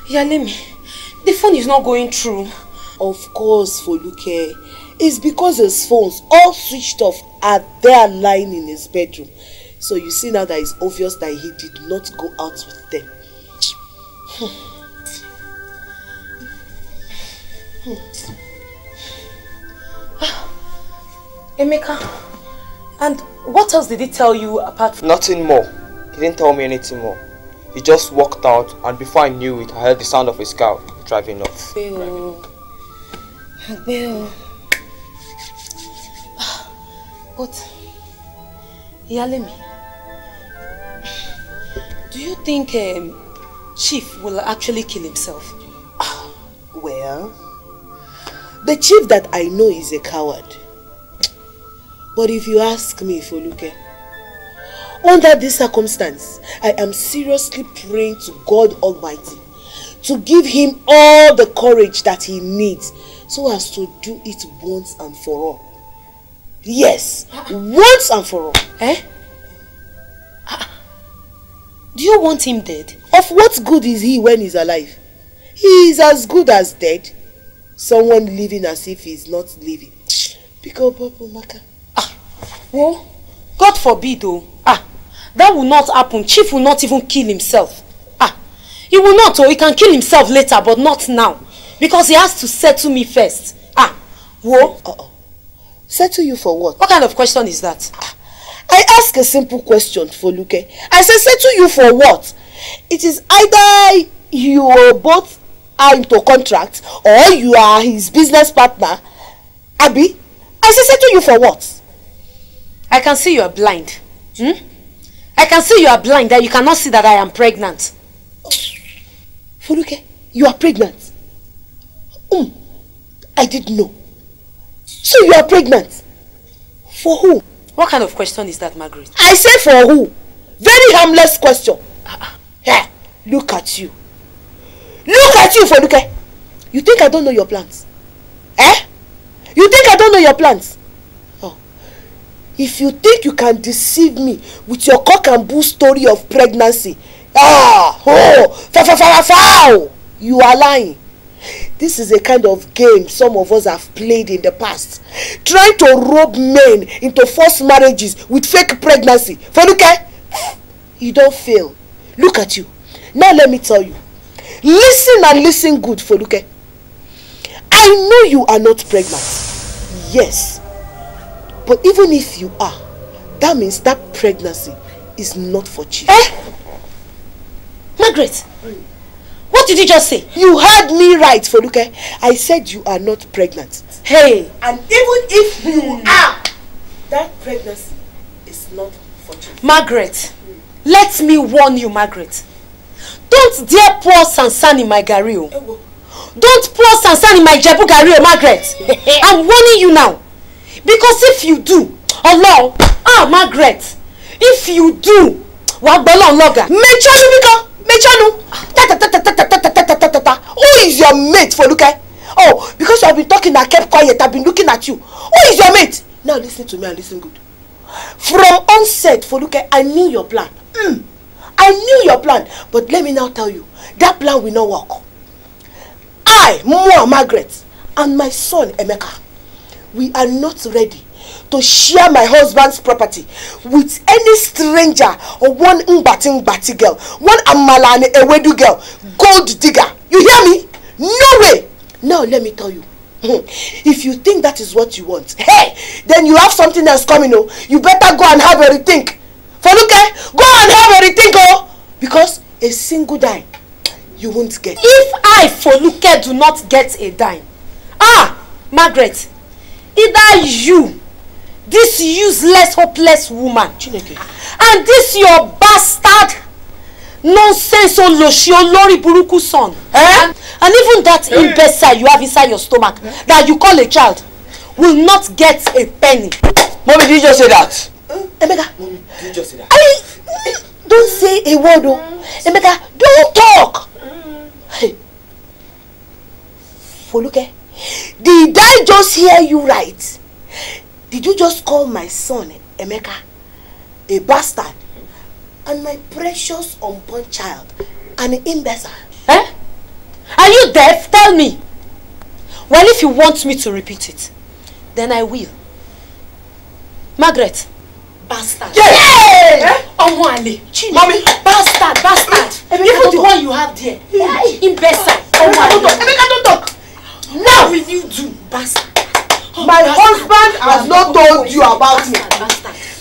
Yalemi, the phone is not going through. Of course, Foluke. It's because his phones, all switched off, are there lying in his bedroom. So you see now that it's obvious that he did not go out with them. Emeka, and what else did he tell you apart from... Nothing more. He didn't tell me anything more. He just walked out, and before I knew it, I heard the sound of his car driving off. Well, but Yalemi, do you think Chief will actually kill himself? Well, the chief that I know is a coward. But if you ask me, Foluke, under this circumstance, I am seriously praying to God Almighty to give him all the courage that he needs so as to do it once and for all. Yes, once and for all. Eh? Do you want him dead? Of what good is he when he's alive? He is as good as dead. Someone living as if he's not living. Pick up, Maka. Well, God forbid though. That will not happen. Chief will not even kill himself. He will not, or he can kill himself later, but not now. Because he has to settle me first. Whoa. Settle you for what? What kind of question is that? I ask a simple question, Foluke. I say settle you for what? It is either you both are into contract or you are his business partner. Abi, I say settle you for what? I can see you are blind. I can see you are blind, that you cannot see that I am pregnant. Foluke, you are pregnant? I didn't know. So you are pregnant? For who? What kind of question is that, Margaret? I say for who? Very harmless question. Here, look at you. Look at you, Foluke. You think I don't know your plans? You think I don't know your plans? If you think you can deceive me with your cock and bull story of pregnancy, you are lying. This is a kind of game some of us have played in the past, trying to rope men into forced marriages with fake pregnancy. Foluke, you don't fail. Look at you. Now let me tell you. Listen and listen good, Foluke. I know you are not pregnant. Yes. But even if you are, that means that pregnancy is not for Chief. Margaret, what did you just say? You heard me right, Foluke. I said you are not pregnant. Hey! And even if you are, that pregnancy is not for Chief. Margaret, let me warn you, Margaret. Don't dare pour sansan in my gario. Don't pour sansan in my jebu gario, Margaret. I'm warning you now. Because if you do, Allah, Margaret, if you do, Wagbalon Loga, Mechanu, who is your mate, Foluke? Oh, because you have been talking, I kept quiet, I've been looking at you. Who is your mate? Now listen to me and listen good. From onset, Foluke, I knew your plan. I knew your plan, but let me now tell you, that plan will not work. I, Margaret, and my son, Emeka, we are not ready to share my husband's property with any stranger or one Mbati girl, one Amalane Ewedu girl, gold digger. You hear me? No way! Now let me tell you, if you think that is what you want, then you have something else coming. You better go and have a rethink. Foluke, go and have a rethink, because a single dime you won't get. If I, Foluke, do not get a dime, Margaret, either you, this useless, hopeless woman, Chineke, and this your bastard, nonsense, Lori Buruku son, and even that imbecile you have inside your stomach that you call a child, will not get a penny. Mommy, did you just say that? Emeka, Mommy, did you just say that? Don't say a word, Emeka, don't talk. Hey, Foluke, did I just hear you right? Did you just call my son, Emeka, a bastard? and my precious unborn child an imbecile. Eh? Are you deaf? Tell me. Well, if you want me to repeat it, then I will. Margaret. Bastard. Yes! Eh? Mommy. Bastard. Even the one you have there. Imbecile. Emeka, don't talk. Now will you do, bastard? My husband has not told you about me.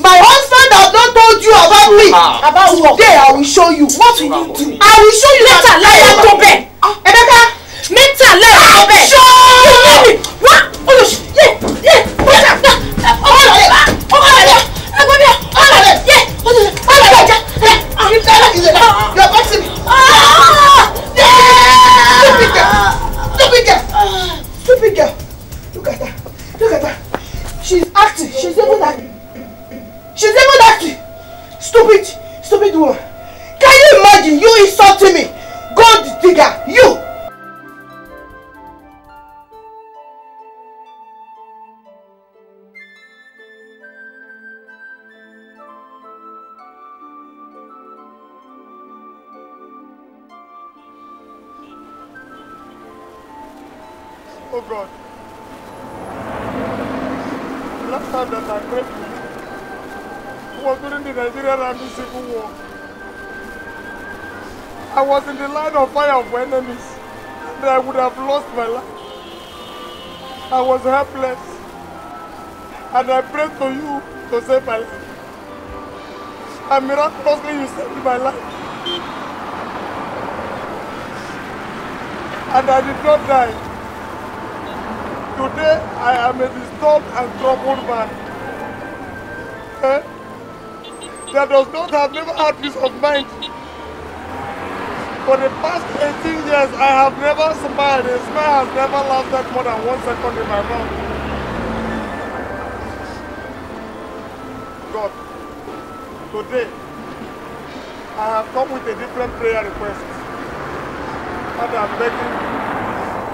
My husband has not told you about me. About what? Today I will show you. What will you do? I will show you. Later, let her go bed. Emeka. Later, let her go bed. Show me. What? You're boxing me. Stupid girl. Look at her. She's acting. She's even acting. Stupid woman. Can you imagine you insulting me? Gold digger, you. Oh God. Last time that I prayed was during the Nigerian Army Civil War. I was in the line of fire of enemies and I would have lost my life. I was helpless and I prayed to you to save my life. And miraculously you saved my life. And I did not die. Today, I am a disturbed and troubled man. That does not have never had peace of mind. For the past 18 years, I have never smiled. A smile has never lasted more than 1 second in my mouth. God, today, I have come with a different prayer request. And I'm begging,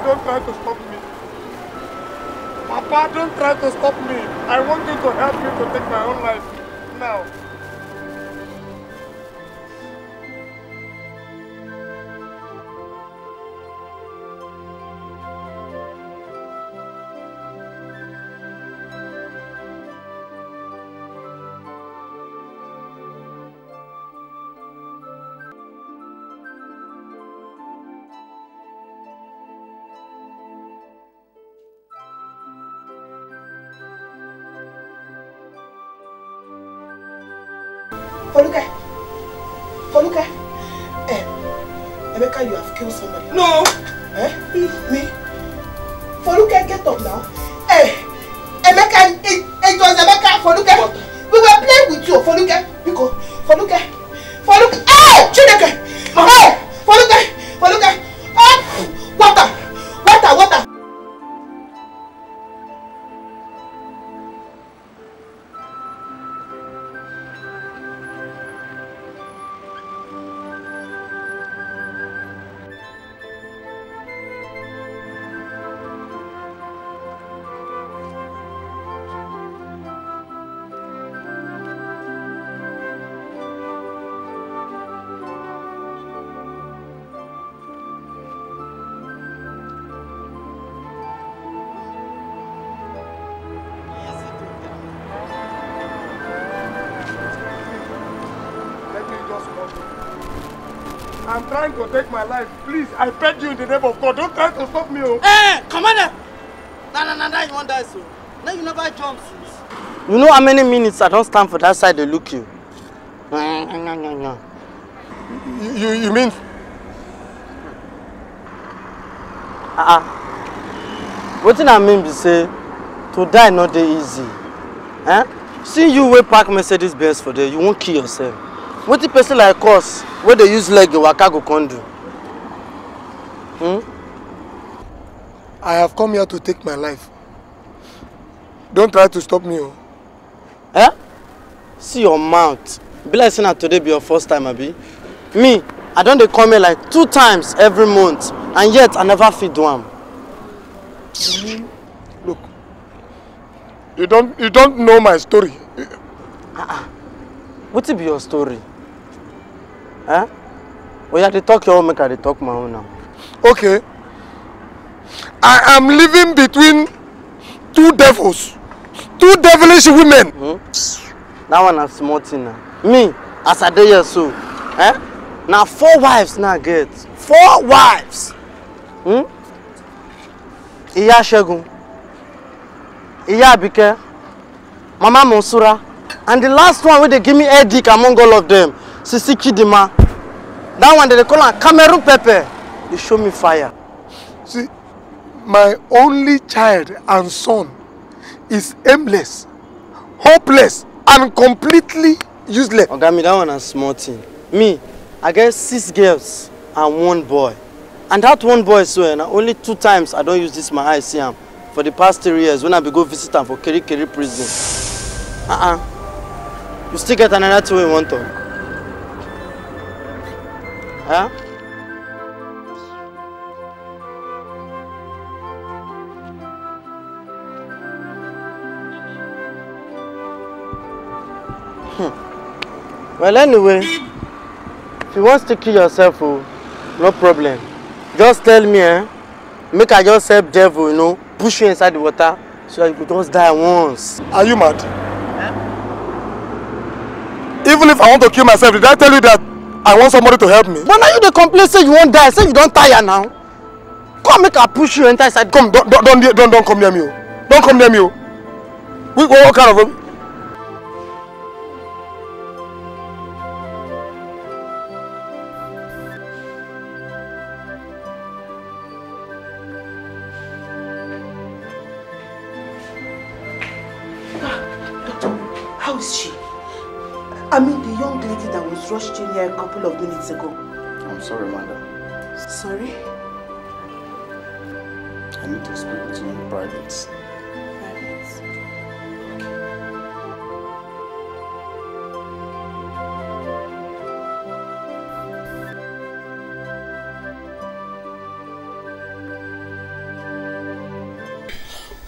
don't try to stop me. Papa, don't try to stop me. I want you to help me to take my own life now. Foluke. Emeka, you have killed somebody. No! Me? Foluke, get up now. Emeka, it was Emeka, Foluke. We were playing with you, Foluke. Foluke. Chineke! Foluke! Water! I'm trying to take my life. Please, I beg you in the name of God. Don't try to stop me. Hey, Commander! Nah, you won't die so. Now you never jump since. You know how many minutes I don't stand for that side they look you? You mean? What I mean be say, to die not dey easy. See you wey park Mercedes Benz for there, you won't kill yourself. What the person like us, where they use leg waka go can do? I have come here to take my life. Don't try to stop me. See your mouth. Be like saying today be your first time, abi? Me, I don't dey come here like 2 times every month, and yet I never fit do am. Look, you don't know my story. What be your story? Eh? Oh yeah, they talk your own, make I talk my own now. Okay. I am living between two devils. Two devilish women. That one is small thing now. Me, as I dey here so. Eh? Now 4 wives now get. 4 wives. Iya Shegun. Iya Abike. Mama Monsura. And the last one where they give me headache among all of them. Sisi Kidima. That one they call her Cameroon Pepper. They show me fire. See, my only child and son is aimless, hopeless, and completely useless. Okay, me that one is small thing. Me, I get 6 girls and 1 boy. And that 1 boy so only 2 times I don't use this my eye see him. For the past 3 years when I be go visit him for Keri prison. You still get another 2 in 1 talk. Huh? Well, anyway, if you want to kill yourself, no problem. Just tell me, make I just help devil, you know, push you inside the water so that you could just die once. Are you mad? Even if I want to kill myself, did I tell you that I want somebody to help me? But now you the complain say you won't die, say you don't tire now. Come make I push you inside. Come, don't come near me. Don't come near me. What kind of? How is she? I mean, the young lady that was rushed in here a couple of minutes ago. I'm sorry, madam. Sorry? I need to speak with you in private.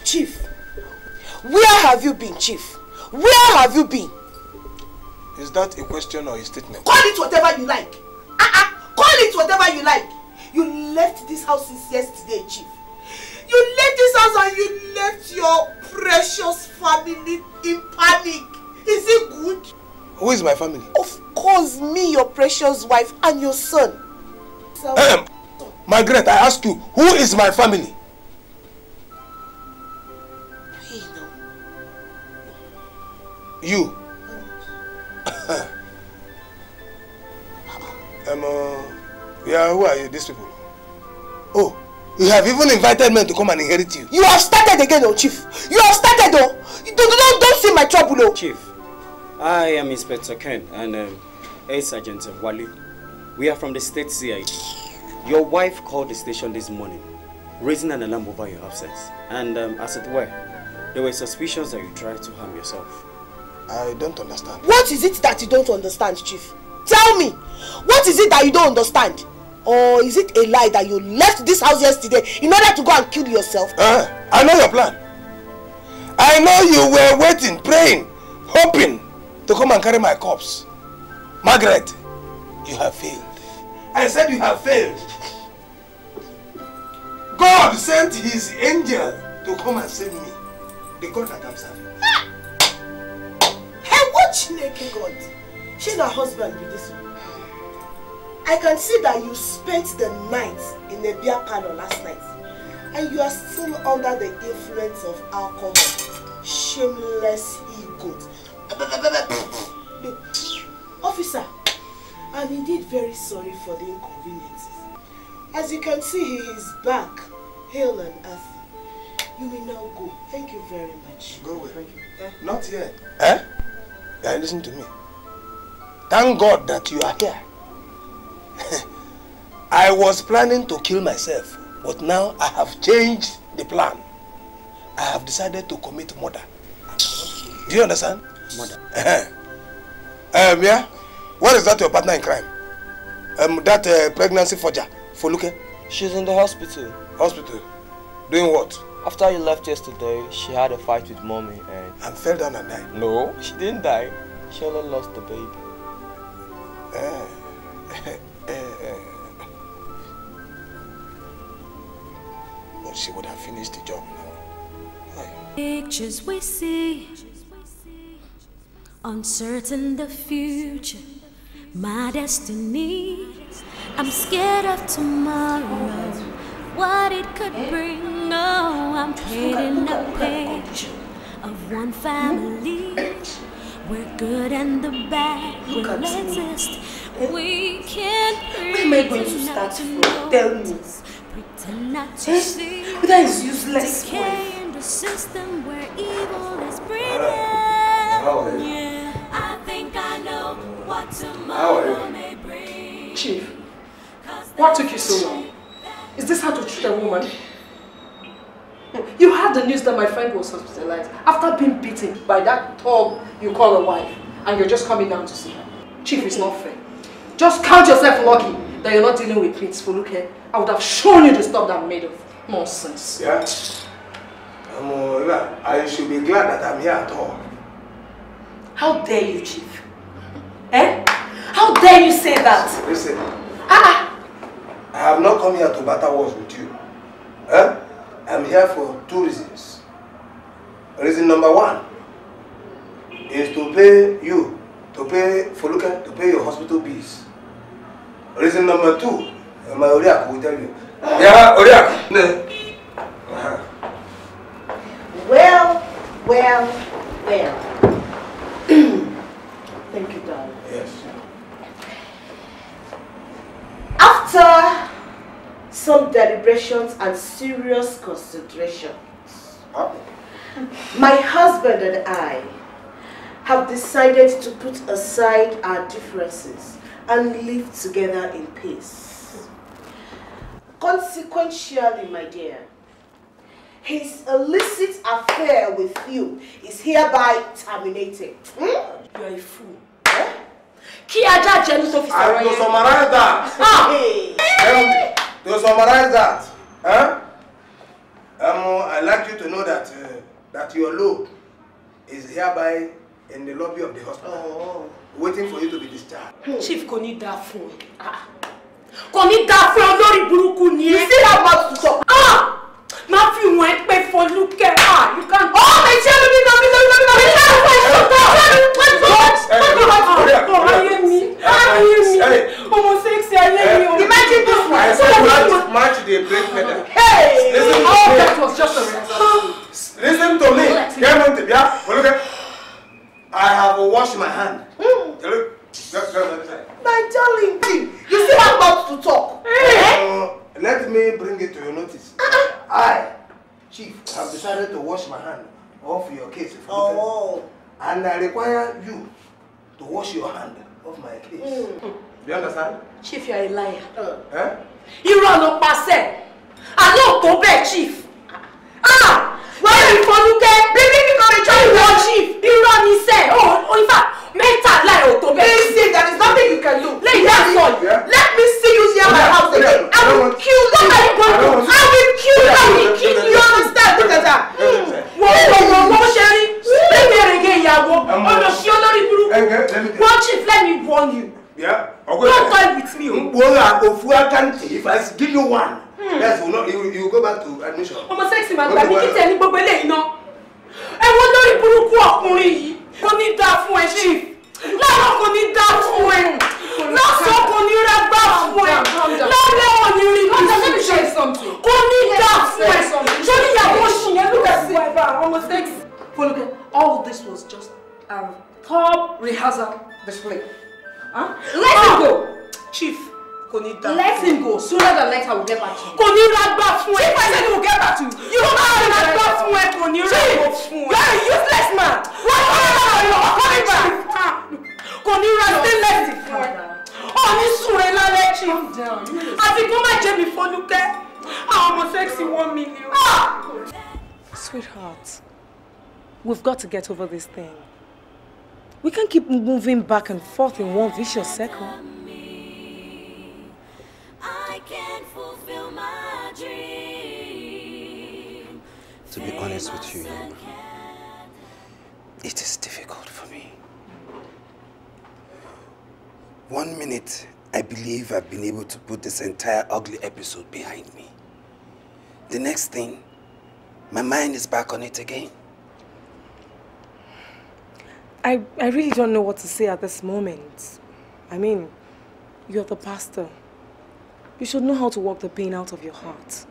Chief, where have you been, Chief? Where have you been? Is that a question or a statement? Call it whatever you like. Call it whatever you like. You left this house since yesterday, Chief. You left this house and you left your precious family in panic. Is it good? Who is my family? Of course, me, your precious wife, and your son. So, Margaret, I ask you, who is my family? You. Yeah, who are you, these people? Oh, you have even invited men to come and inherit you. You have started again, oh Chief. You have started, oh. Don't see my trouble, oh. Chief, I am Inspector Ken and A Sergeant Wally. We are from the state CID. Your wife called the station this morning, raising an alarm over your absence. And as it were, there were suspicions that you tried to harm yourself. I don't understand. What is it that you don't understand, Chief? Tell me, what is it that you don't understand? Or is it a lie that you left this house yesterday in order to go and kill yourself? I know your plan. I know you were waiting, praying, hoping to come and carry my corpse. Margaret, you have failed. I said you have failed. God sent his angel to come and save me. The God that I'm serving. Hey, what Chineke God? She's her husband with this one. I can see that you spent the night in a beer parlor last night. And you are still under the influence of alcohol. Shameless ego. Officer, I'm indeed very sorry for the inconveniences. As you can see, he is back, hale and healthy. You may now go. Thank you very much. Go away. Thank you. Not yet. Yeah, listen to me. Thank God that you are here. I was planning to kill myself, but now I have changed the plan. I have decided to commit murder. Do you understand? Murder. Yeah? What is that your partner in crime? That pregnancy forger, Foluke? She's in the hospital. Hospital? Doing what? After you left yesterday, she had a fight with mommy and fell down and died? No, she didn't die. She only lost the baby. But she would have finished the job now. Pictures we see, uncertain the future, my destiny. I'm scared of tomorrow, what it could bring. No, I'm painting a picture of one family where good and the bad will exist. We can't pretend not to notice, pretend not to see. That is useless. Decay in the system where evil is breathing. Yeah, I think I know what tomorrow may bring. Chief, what took you so long? Is this how to treat a woman? You heard the news that my friend was hospitalized after being beaten by that thug you call a wife, and you're just coming down to see her. Chief, it's not fair. Just count yourself lucky that you're not dealing with Prince Foluke. I would have shown you the stuff that made of nonsense. Yeah? I should be glad that I'm here at all. How dare you, Chief? Eh? How dare you say that? Listen. I have not come here to battle wars with you. Eh? I'm here for two reasons. Reason number one is to pay you, to pay Foluke, to pay your hospital bills. Reason number two, my Oriak will tell you. Yeah, Oriak. Well. Thank you, darling. Yes. After some deliberations and serious considerations, my husband and I have decided to put aside our differences and live together in peace. Consequentially, my dear, his illicit affair with you is hereby terminated. You are a fool. To summarize that. To summarize that, I'd like you to know that that your load is hereby in the lobby of the hospital, waiting for you to be discharged. Chief, kò ní dá fún ẹ. Kò ní dá fún ẹ, olórí burúkú ni ẹ. You still have mouth to talk. Má fi wọ́n pé Foluke. You can't. Imagine this one. I said match the break medal. Hey! That was just a result. Listen to me. I have washed my hand. My darling, you still have mouth to talk. Let me bring it to your notice. I, Chief, have decided to wash my hand off your case. And I require you to wash your hand off my case. Do you understand? Chief, you are a liar. You run up past it. I know to bed, Chief. Why are you Foluke? Baby, become a child. Chief. You run, he said. In fact, mental lie to bed. Listen, there is nothing you can do. Let me see you near my house again. I will kill you. I will kill you. You understand? Look at that. Chief, let me warn you. Yeah. Don't toy with me. If I give you one, yes, you will go back to admission. Sexy man, but you can't anybody know. I want to improve ọkùnrin. Kò ní dá fún ẹ, Chief. Láwọn kò ní dá fún ẹ. Lọ́sọ̀ kò ní rágbá fún ẹ. Lọ́lẹ́ ò ní rí bí. Let me show you something. Kò ní dá fún ẹ. Ṣé ìyàwó ṣì yẹn look at whoever almost sexy. Foluke, all this was just a top rehearsal display. Let him go. Chief, let him go. Sooner than later, we'll get back to you. Chief, I said we'll get back to you. You don't know Chief, you're a useless man. Why are you coming back? Stay lazy. Calm down. I think my Jamie Foluke. I'm sexy 1 million. Sweetheart, we've got to get over this thing. We can't keep moving back and forth in one vicious circle. I can't fulfill my dream. To be honest with you, it is difficult for me. 1 minute I believe I've been able to put this entire ugly episode behind me. The next thing, my mind is back on it again. I really don't know what to say at this moment. I mean, you're the pastor. You should know how to walk the pain out of your heart.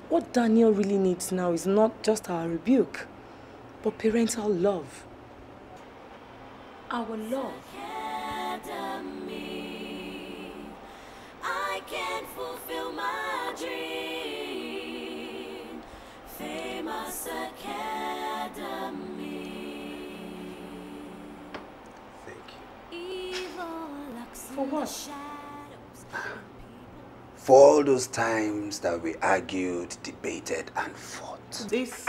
What Daniel really needs now is not just our rebuke, but parental love. Our love. I can't fulfill my dream. Famous Academy. Thank you. For what? For all those times that we argued, debated, and fought. This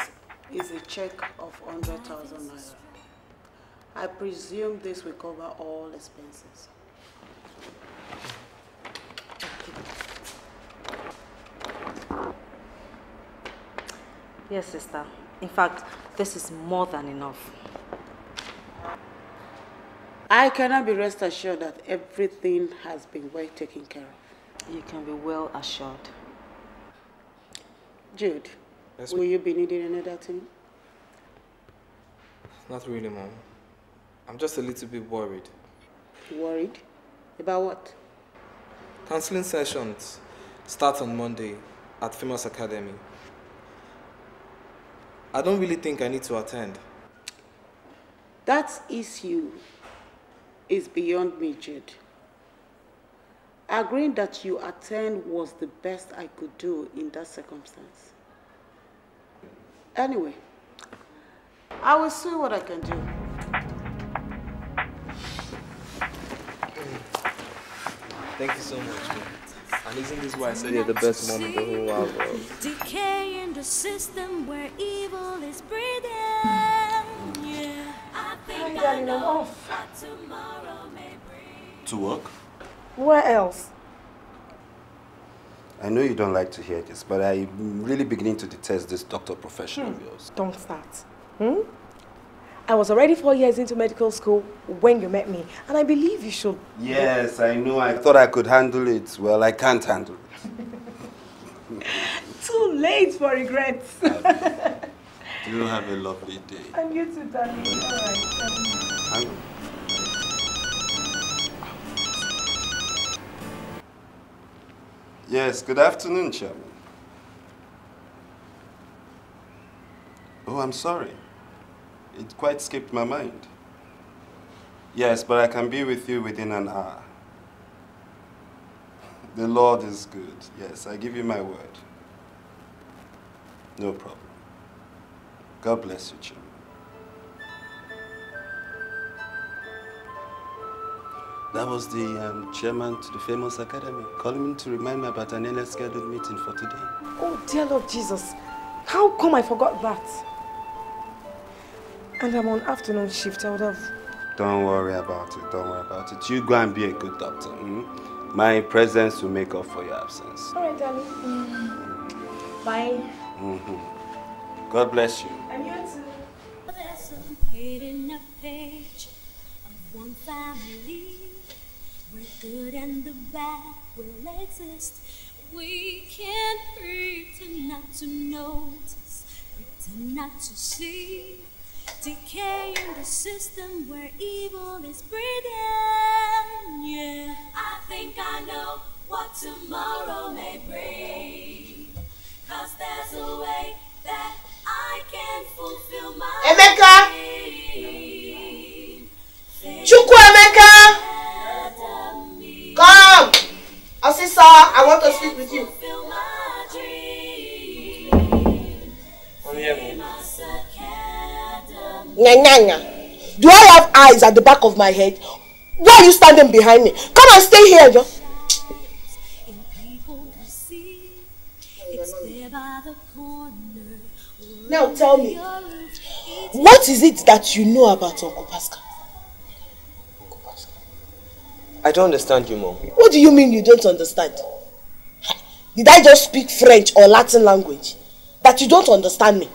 is a check of 100,000 naira. I presume this will cover all expenses. Yes, sister. In fact, this is more than enough. I cannot be rest assured that everything has been well taken care of. You can be well assured. Jude, yes, will you be needing another thing? Not really, Mom. I'm just a little bit worried. Worried? About what? Counseling sessions start on Monday at Famous Academy. I don't really think I need to attend. That issue is beyond me, Jude. Agreeing that you attend was the best I could do in that circumstance. Anyway, I will see what I can do. Thank you so much, man. And isn't this why I said you're the best mom in the whole wide world? Decay in the system where evil is breathing. Yeah, I think I know what tomorrow may bring. To work? Where else? I know you don't like to hear this, but I'm really beginning to detest this doctor profession of yours. Don't start. I was already 4 years into medical school when you met me, and I believe you should... Yes, I know. I thought I could handle it. Well, I can't handle it. Too late for regrets. You have a lovely day. And you too, darling. All right. Hang on. Yes, good afternoon, Chairman. Oh, I'm sorry. It quite skipped my mind. Yes, but I can be with you within an hour. The Lord is good. Yes, I give you my word. No problem. God bless you, Chairman. That was the chairman to the Famous Academy, calling me to remind me about an earlier scheduled meeting for today. Oh, dear Lord Jesus. How come I forgot that? And I'm on afternoon shift. I would have... Don't worry about it. Don't worry about it. You go and be a good doctor. My presence will make up for your absence. All right, darling. Bye. God bless you. And you too. There's a page in a page of one family where good and the bad will exist. We can't pretend not to notice, pretend not to see. Decay in the system where evil is breathing. Yeah, I think I know what tomorrow may bring. 'Cause there's a way that I can fulfill my dream. Chukwu Emeka! Come! Asisa, I want to speak with you. Nyanya, do I have eyes at the back of my head? Why are you standing behind me? Come and stay here, Joe. Now tell me, what is it that you know about Uncle Pascal? I don't understand you, Mom. What do you mean you don't understand? Did I just speak French or Latin language that you don't understand me?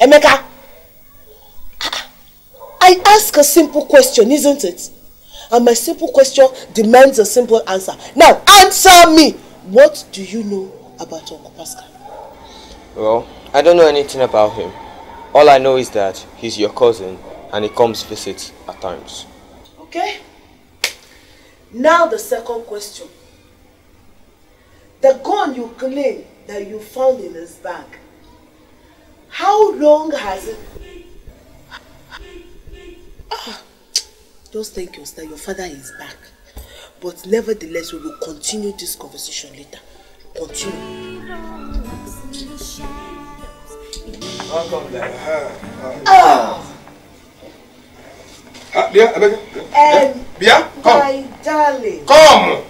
Emeka, I ask a simple question, isn't it? And my simple question demands a simple answer. Now, answer me! What do you know about Uncle Pascal? Well, I don't know anything about him. All I know is that he's your cousin and he comes visit at times. Okay. Now the second question. The gun you claim that you found in his bag, how long has it... Just think that your father is back. But nevertheless, we will continue this conversation later. Continue. Welcome there. Bia, come. My darling. Come.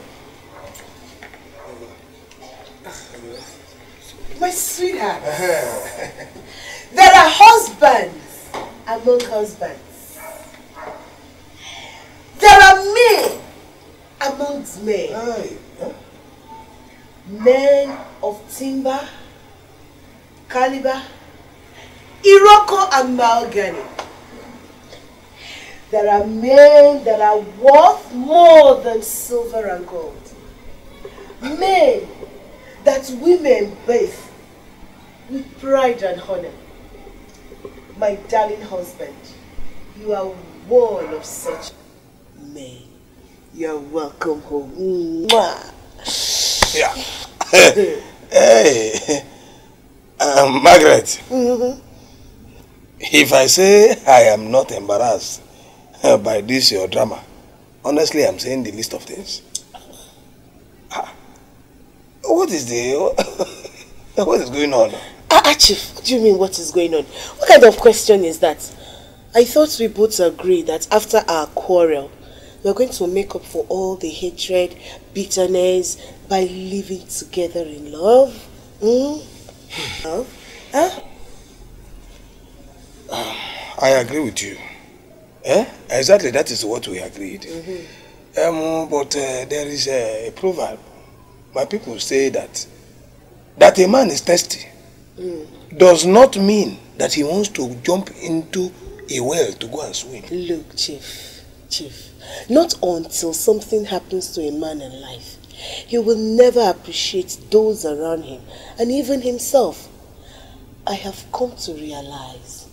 My sweetheart. There are husbands among husbands. There are men amongst men. Men of timber, caliber, Iroko and mahogany. There are men that are worth more than silver and gold. Men that women bathe with pride and honor. My darling husband, you are one of such men. You're welcome home. Mwah. Yeah. Hey, Margaret. If I say I am not embarrassed by this your drama, honestly, I'm saying the least of things. What is what is going on? Chief, what do you mean what is going on? What kind of question is that? I thought we both agreed that after our quarrel, we're going to make up for all the hatred, bitterness by living together in love. Love? Huh? I agree with you. Exactly, that is what we agreed. But there is a proverb. My people say that a man is thirsty does not mean that he wants to jump into a well to go and swim. Look, Chief, not until something happens to a man in life, he will never appreciate those around him and even himself. I have come to realize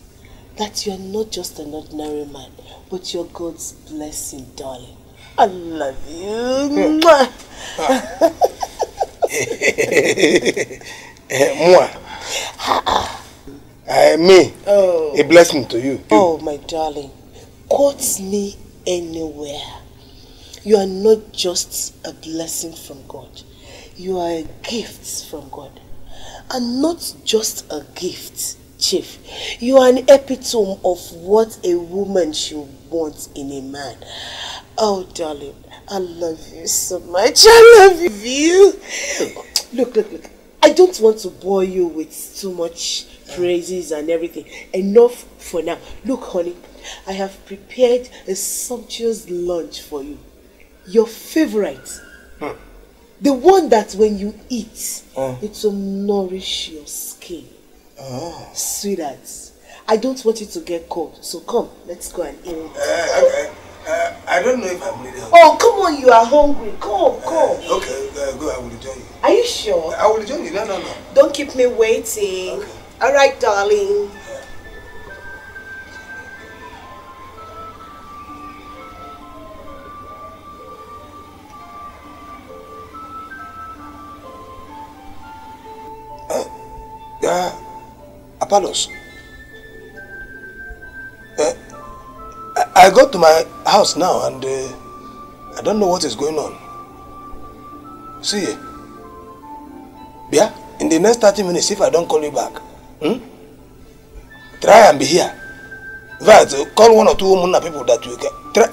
that you're not just an ordinary man, but you're God's blessing, darling. I love you. A blessing to you. Oh, my darling, quote me anywhere. You are not just a blessing from God. You are a gift from God. And not just a gift, Chief. You are an epitome of what a woman should want in a man. Oh, darling, I love you so much. I love you. Look. I don't want to bore you with too much praises and everything. Enough for now. Look, honey, I have prepared a sumptuous lunch for you. Your favorite. The one that when you eat, it will nourish your skin. Sweetheart, I don't want you to get cold. So come, let's go and eat. I don't know if I'm really hungry. Oh, come on, you are hungry. Come. Okay, go, I will join you. Are you sure? I will join you. No. Don't keep me waiting. Okay. All right, darling. Apollos. I got to my house now and I don't know what is going on. See, Bia, in the next 30 minutes, if I don't call you back, try and be here. In fact, call one or two women people that you can. Try,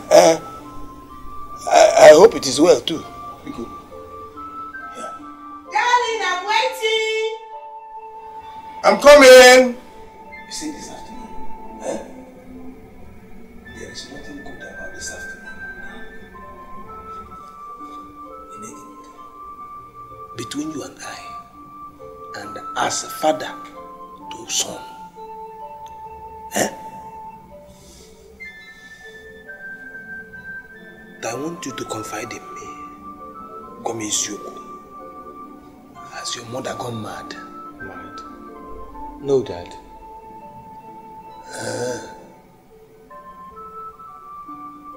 I hope it is well too. Yeah. Darling, I'm waiting. I'm coming. You see this afternoon, there is nothing good about this afternoon. Between you and I, and as a father to son, want you to confide in me. Komisyoku. Has your mother gone mad? Mad? No, Dad.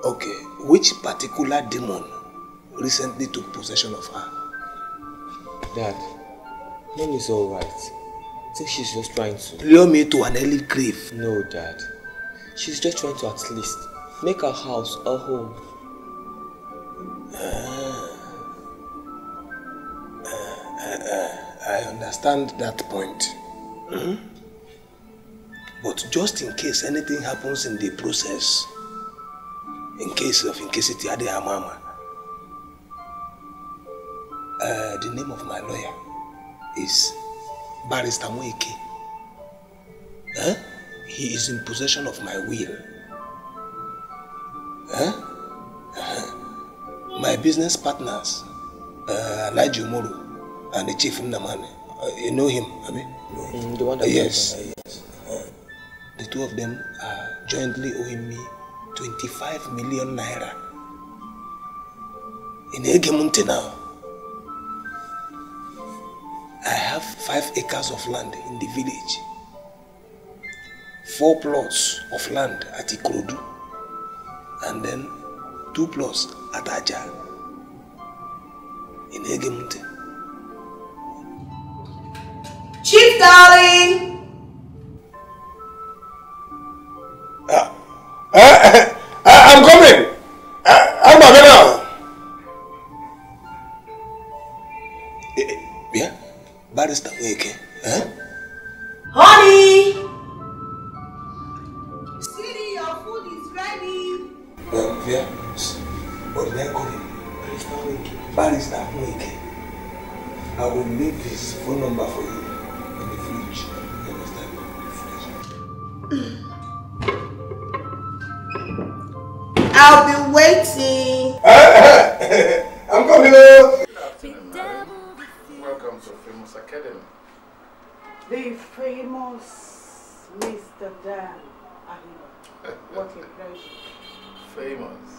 Okay, which particular demon recently took possession of her? Dad, Mom is alright. I think she's just trying to... Lure me to an early grave. No, Dad. She's just trying to at least make her house a home. I understand that point. But just in case anything happens in the process, in case of incasity Adehamama, the name of my lawyer is Barrister Mweke. He is in possession of my will. My business partners, Elijah Moro and the Chief Nnamani, you know him, Abi? The one that yes. The two of them are jointly owing me 25 million naira. In Egemunte now, I have 5 acres of land in the village, 4 plots of land at Ikorodu, and then 2 plots at Aja in Egemunte. Chief, darling! I'm coming! I'm coming now! Yeah? Barrister Mweke, Honey! Sweetie, your food is ready. Yeah? What did I call him? Barrister Mweke. Barrister Mweke. I will leave his phone number for you in the fridge. You understand? I'll be waiting. I'm coming up. Good afternoon, madam. Welcome to Famous Academy. The famous Mr. Dan Ahima. What a pleasure. Famous.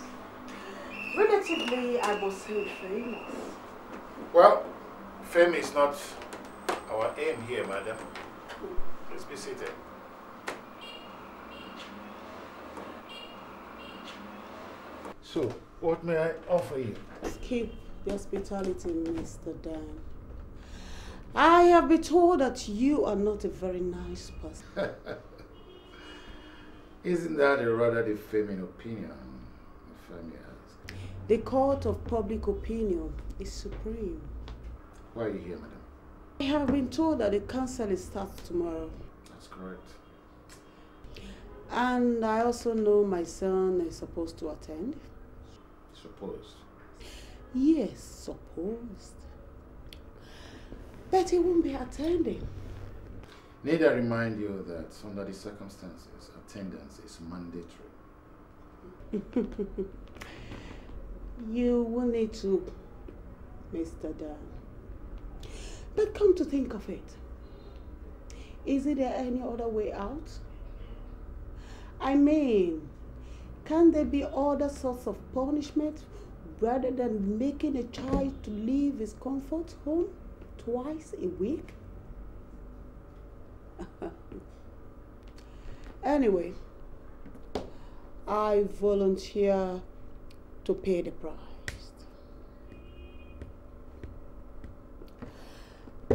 Relatively, I must say famous. Well, fame is not our aim here, madam. Please be seated. So, what may I offer you? Keep the hospitality, Mr. Dan. I have been told that you are not a very nice person. Isn't that a rather defaming opinion, if I may ask? The court of public opinion is supreme. Why are you here, madam? I have been told that the council starts tomorrow. That's correct. And I also know my son is supposed to attend. Supposed? Yes, supposed. But he won't be attending. Need I remind you that under the circumstances, attendance is mandatory. You will need to, Mr. Dan. But come to think of it, isn't there any other way out? I mean, can there be other sorts of punishment rather than making a child to leave his comfort home twice a week? Anyway, I volunteer to pay the price.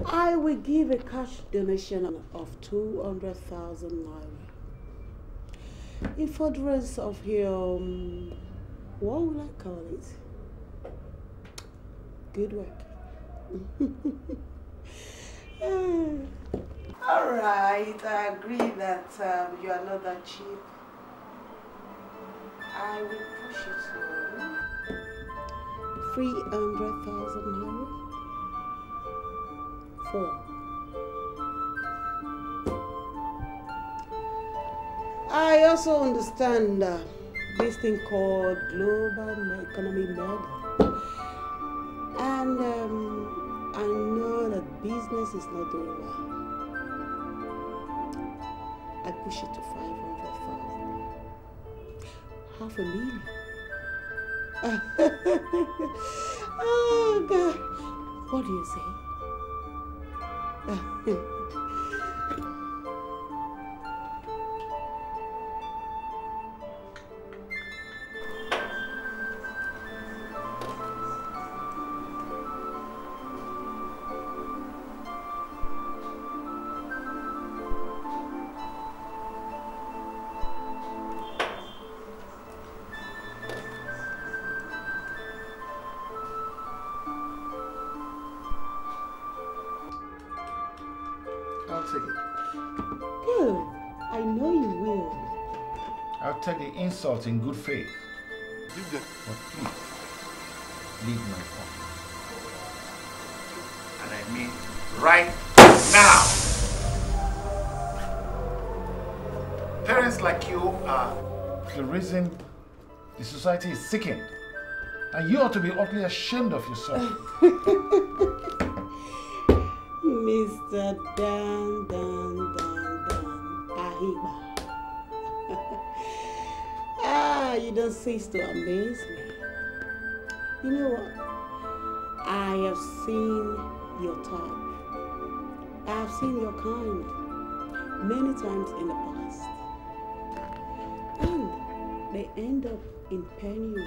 I will give a cash donation of 200,000 naira in furtherance of your, what will I call it? Good work. All right, I agree that you are not that cheap. I will push it to 300,000 naira. 4. I also understand this thing called global economic model. And I know that business is not doing well. I push it to 500,000. 500,000. Oh, God. What do you say? I'll take it. Good. I know you will. I'll take the insult in good faith. But please, leave my office. And I mean right now. Parents like you are the reason the society is sickened. And you ought to be utterly ashamed of yourself. Mr. Dan Ahiba. You don't cease to amaze me. You know what? I have seen your type. I have seen your kind many times in the past. And they end up in penny.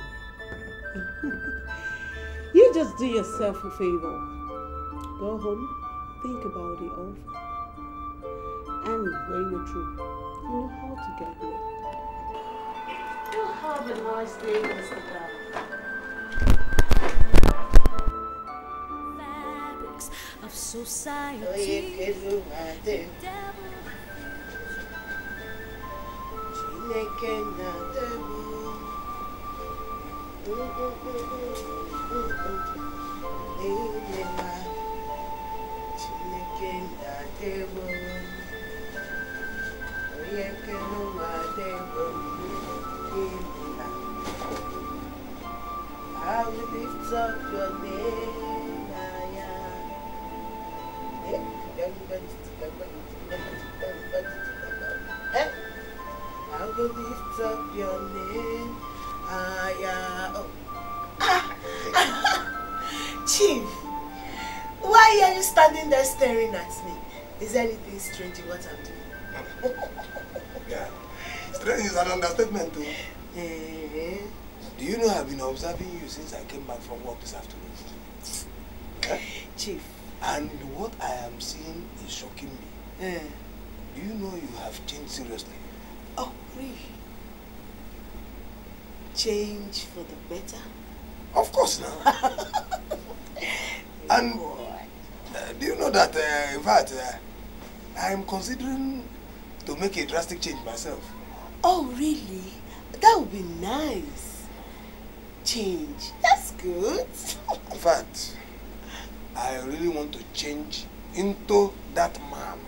You just do yourself a favor. Go home, think about it over. And when you're through, you know how to get me. You have a nice day, Mr. Dan. Fabrics of society. I will lift up your name, I will lift up your name, Chief, why are you standing there staring at me? Is there anything strange in what I'm doing? Yeah, strange is an understatement too. Do you know I've been observing you since I came back from work this afternoon? Yeah? Chief. And what I am seeing is shocking me. Do you know you have changed seriously? Oh, really? Change for the better? Of course now. And do you know that, in fact, I am considering to make a drastic change myself. Oh, really? That would be nice. Change. That's good. In fact, I really want to change into that man,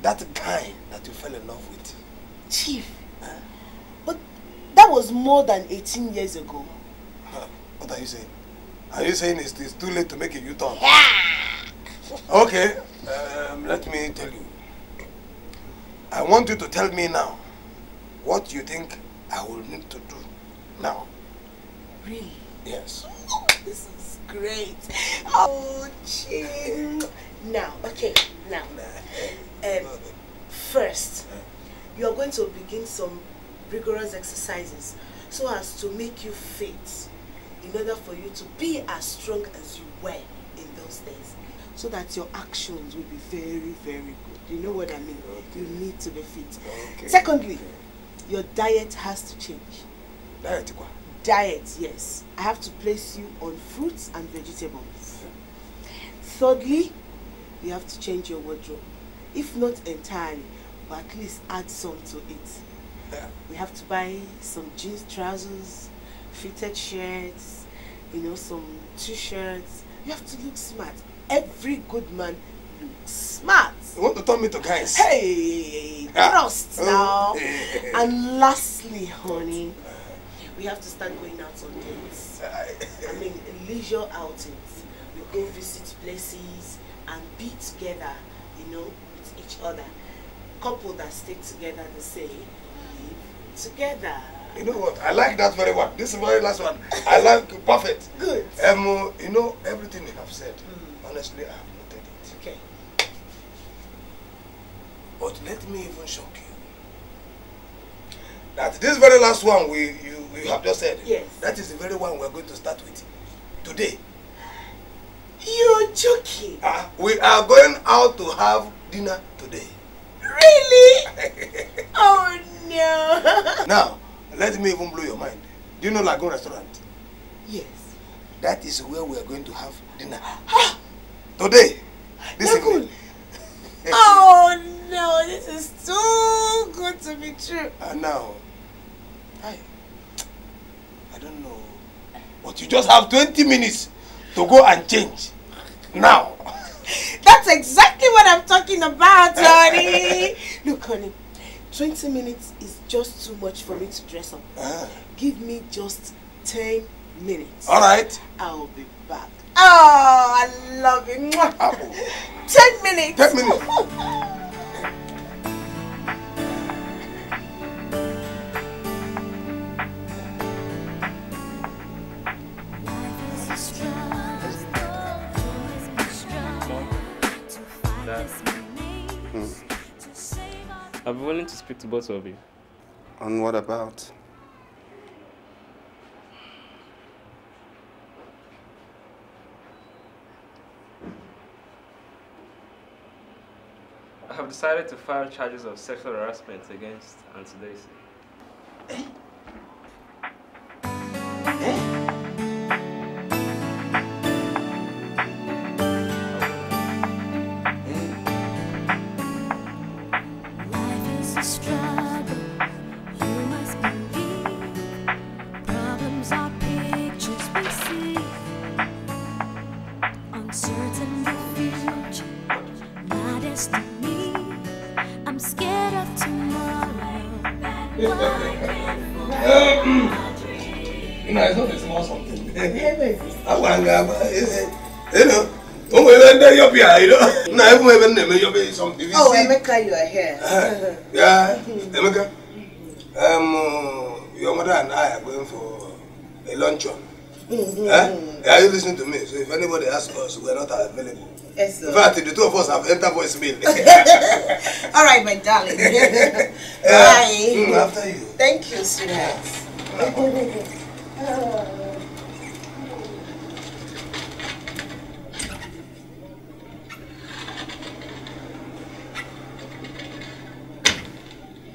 that guy that you fell in love with. Chief, but that was more than 18 years ago. What are you saying? Are you saying it's too late to make a U-turn? Okay, let me tell you. I want you to tell me now what you think I will need to do now. Really? Yes. Oh, this is great. Oh, Chief. Now, okay, now. First, you are going to begin some rigorous exercises so as to make you fit in order for you to be as strong as you were in those days, so that your actions will be very, very good. You know what I mean? Okay. You need to be fit. Okay. Secondly, your diet has to change. Diet? Diet, yes. I have to place you on fruits and vegetables. Thirdly, you have to change your wardrobe. If not entirely, but at least add some to it. We have to buy some jeans, trousers, fitted shirts, you know, some t-shirts. You have to look smart. Every good man looks smart. You want to turn me to guys? Hey, trust now. And lastly, honey, we have to start going out on dates. I mean, leisure outings. We go visit places and be together, you know, with each other. Couple that stick together, they say, live together. You know what? I like that very one. This is the very last one. I like perfect. Good. You know, everything you have said, honestly, I have noted it. Okay. But let me even shock you. That this very last one you have just said, yes, that is the very one we're going to start with today. You're joking. We are going out to have dinner today. Really? Oh no. Now, let me even blow your mind. Do you know Lagoon Restaurant? Yes. That is where we are going to have dinner. Today. This evening. Oh no, this is too good to be true. And now, I don't know. But you just have 20 minutes to go and change. Now. That's exactly what I'm talking about, honey. Look, honey, 20 minutes is just too much for me to dress up. Give me just 10 minutes. All right. I'll be back. Oh, I love you. 10 minutes. 10 minutes. I'll be willing to speak to both of you. And what about? I have decided to file charges of sexual harassment against Auntie Daisy. You know, it's not a small something. You know, something. Oh, Emeka, you are here. Yeah, Emeka. Your mother and I are going for a luncheon. Are you listening to me? So if anybody asks us, we are not available. Yes, sir. In fact, the two of us have entered voicemail. All right, my darling. Bye. After you. Thank you, sweetheart.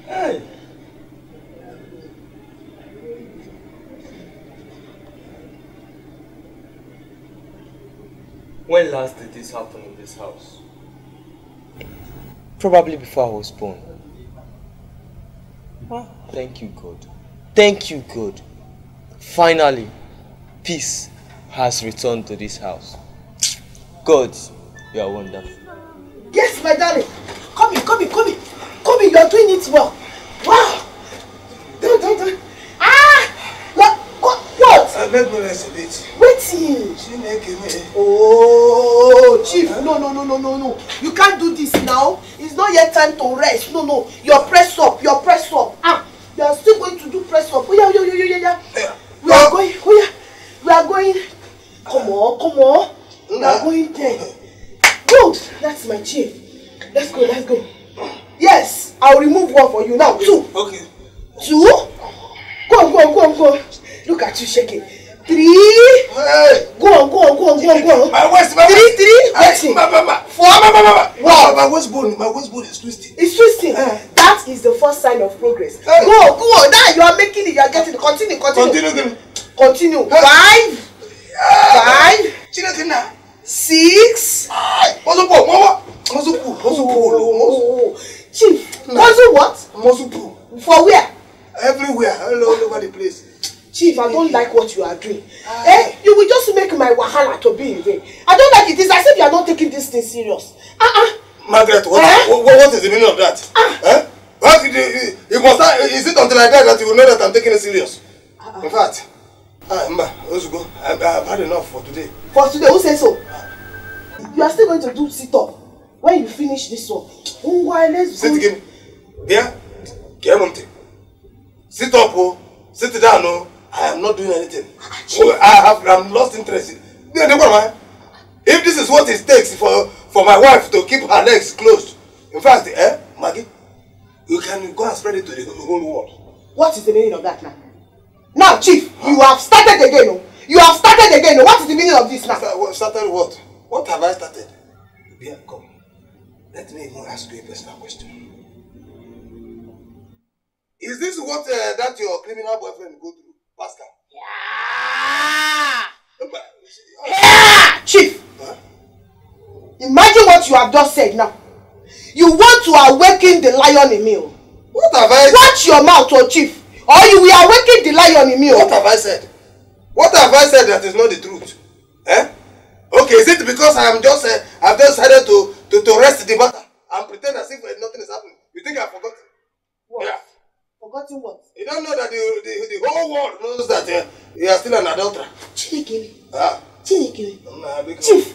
Hey. When last did this happen in this house? Probably before I was born. Thank you, God. Thank you, God. Finally, peace has returned to this house. God, you are wonderful. Yes, my darling. Come in. You are doing it well. Wow. Don't. What? I beg you rest a bit. Waiting. Oh, Chief. No. You can't do this now. It's not yet time to rest. No. You're press up. You are still going to do press up. Yeah. We are going. We are going. Come on. We are going there. Good. That's my chief. Let's go. Yes, I'll remove one for you now. 2. Okay. 2. Go. Look at you shaking. 3. Hey. Go on. My waist. 3. Waiting. 4. Wow. My waist bone is twisting. It's twisting. That is the first sign of progress. Hey. Go on. Now you are making it. You are getting it. Continue. 5. 6. Chief, muscle what? Muscle pull. For where? Everywhere, all over the place. Chief, I don't like what you are doing. You will just make my wahala to be in vain. I don't like it. It's as if you are not taking this thing serious. Margaret, what is the meaning of that? You must start, is it until I die that you will know that I'm taking it serious? In fact, Mba, let's go. I've had enough for today. For today, who says so? You are still going to do sit-up when you finish this one. Let's sit again. Yeah? Sit up, Sit down, no. I am not doing anything. I'm lost interest. If this is what it takes for my wife to keep her legs closed, in fact, Maggie, you can go and spread it to the whole world. What is the meaning of that now? Now, Chief, you have started again. No? You have started again. No? What is the meaning of this now? Started what? What have I started? Bia, come. Let me even ask you a personal question. Is this what that your criminal boyfriend go through, Pascal? Yeah! Chief! Huh? Imagine what you have just said now. You want to awaken the lion in me. What have I said? Watch your mouth, oh Chief. Or you will awaken the lion in me. What have I said? What have I said that is not the truth? Eh? Okay, is it because I've just decided to rest the matter and pretend as if nothing is happening? You think I've forgotten? What? Yeah. Forgotten what? You don't know that the whole world knows that you are still an adulterer. Chinekele. Chinekele. Chief,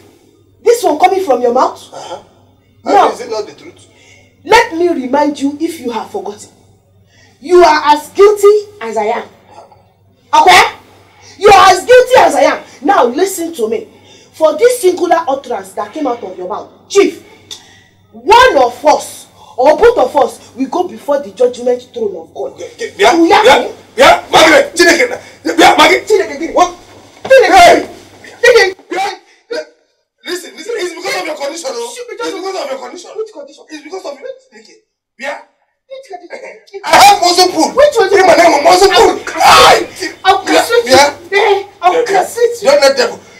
this one coming from your mouth? Now, is it not the truth? Let me remind you if you have forgotten. You are as guilty as I am. Okay? You are as guilty as I am. Now listen to me. For this singular utterance that came out of your mouth, Chief, one of us or both of us will go before the judgment throne of God. Yeah, Margaret, Chineke, Margaret, Chineke, what? Listen, it's because of your condition, no? It's because of your condition. Which condition? It's because of it. Yeah. I have muscle pull. Which one? My name is muscle pull. I'll castrate you. I'll castrate you.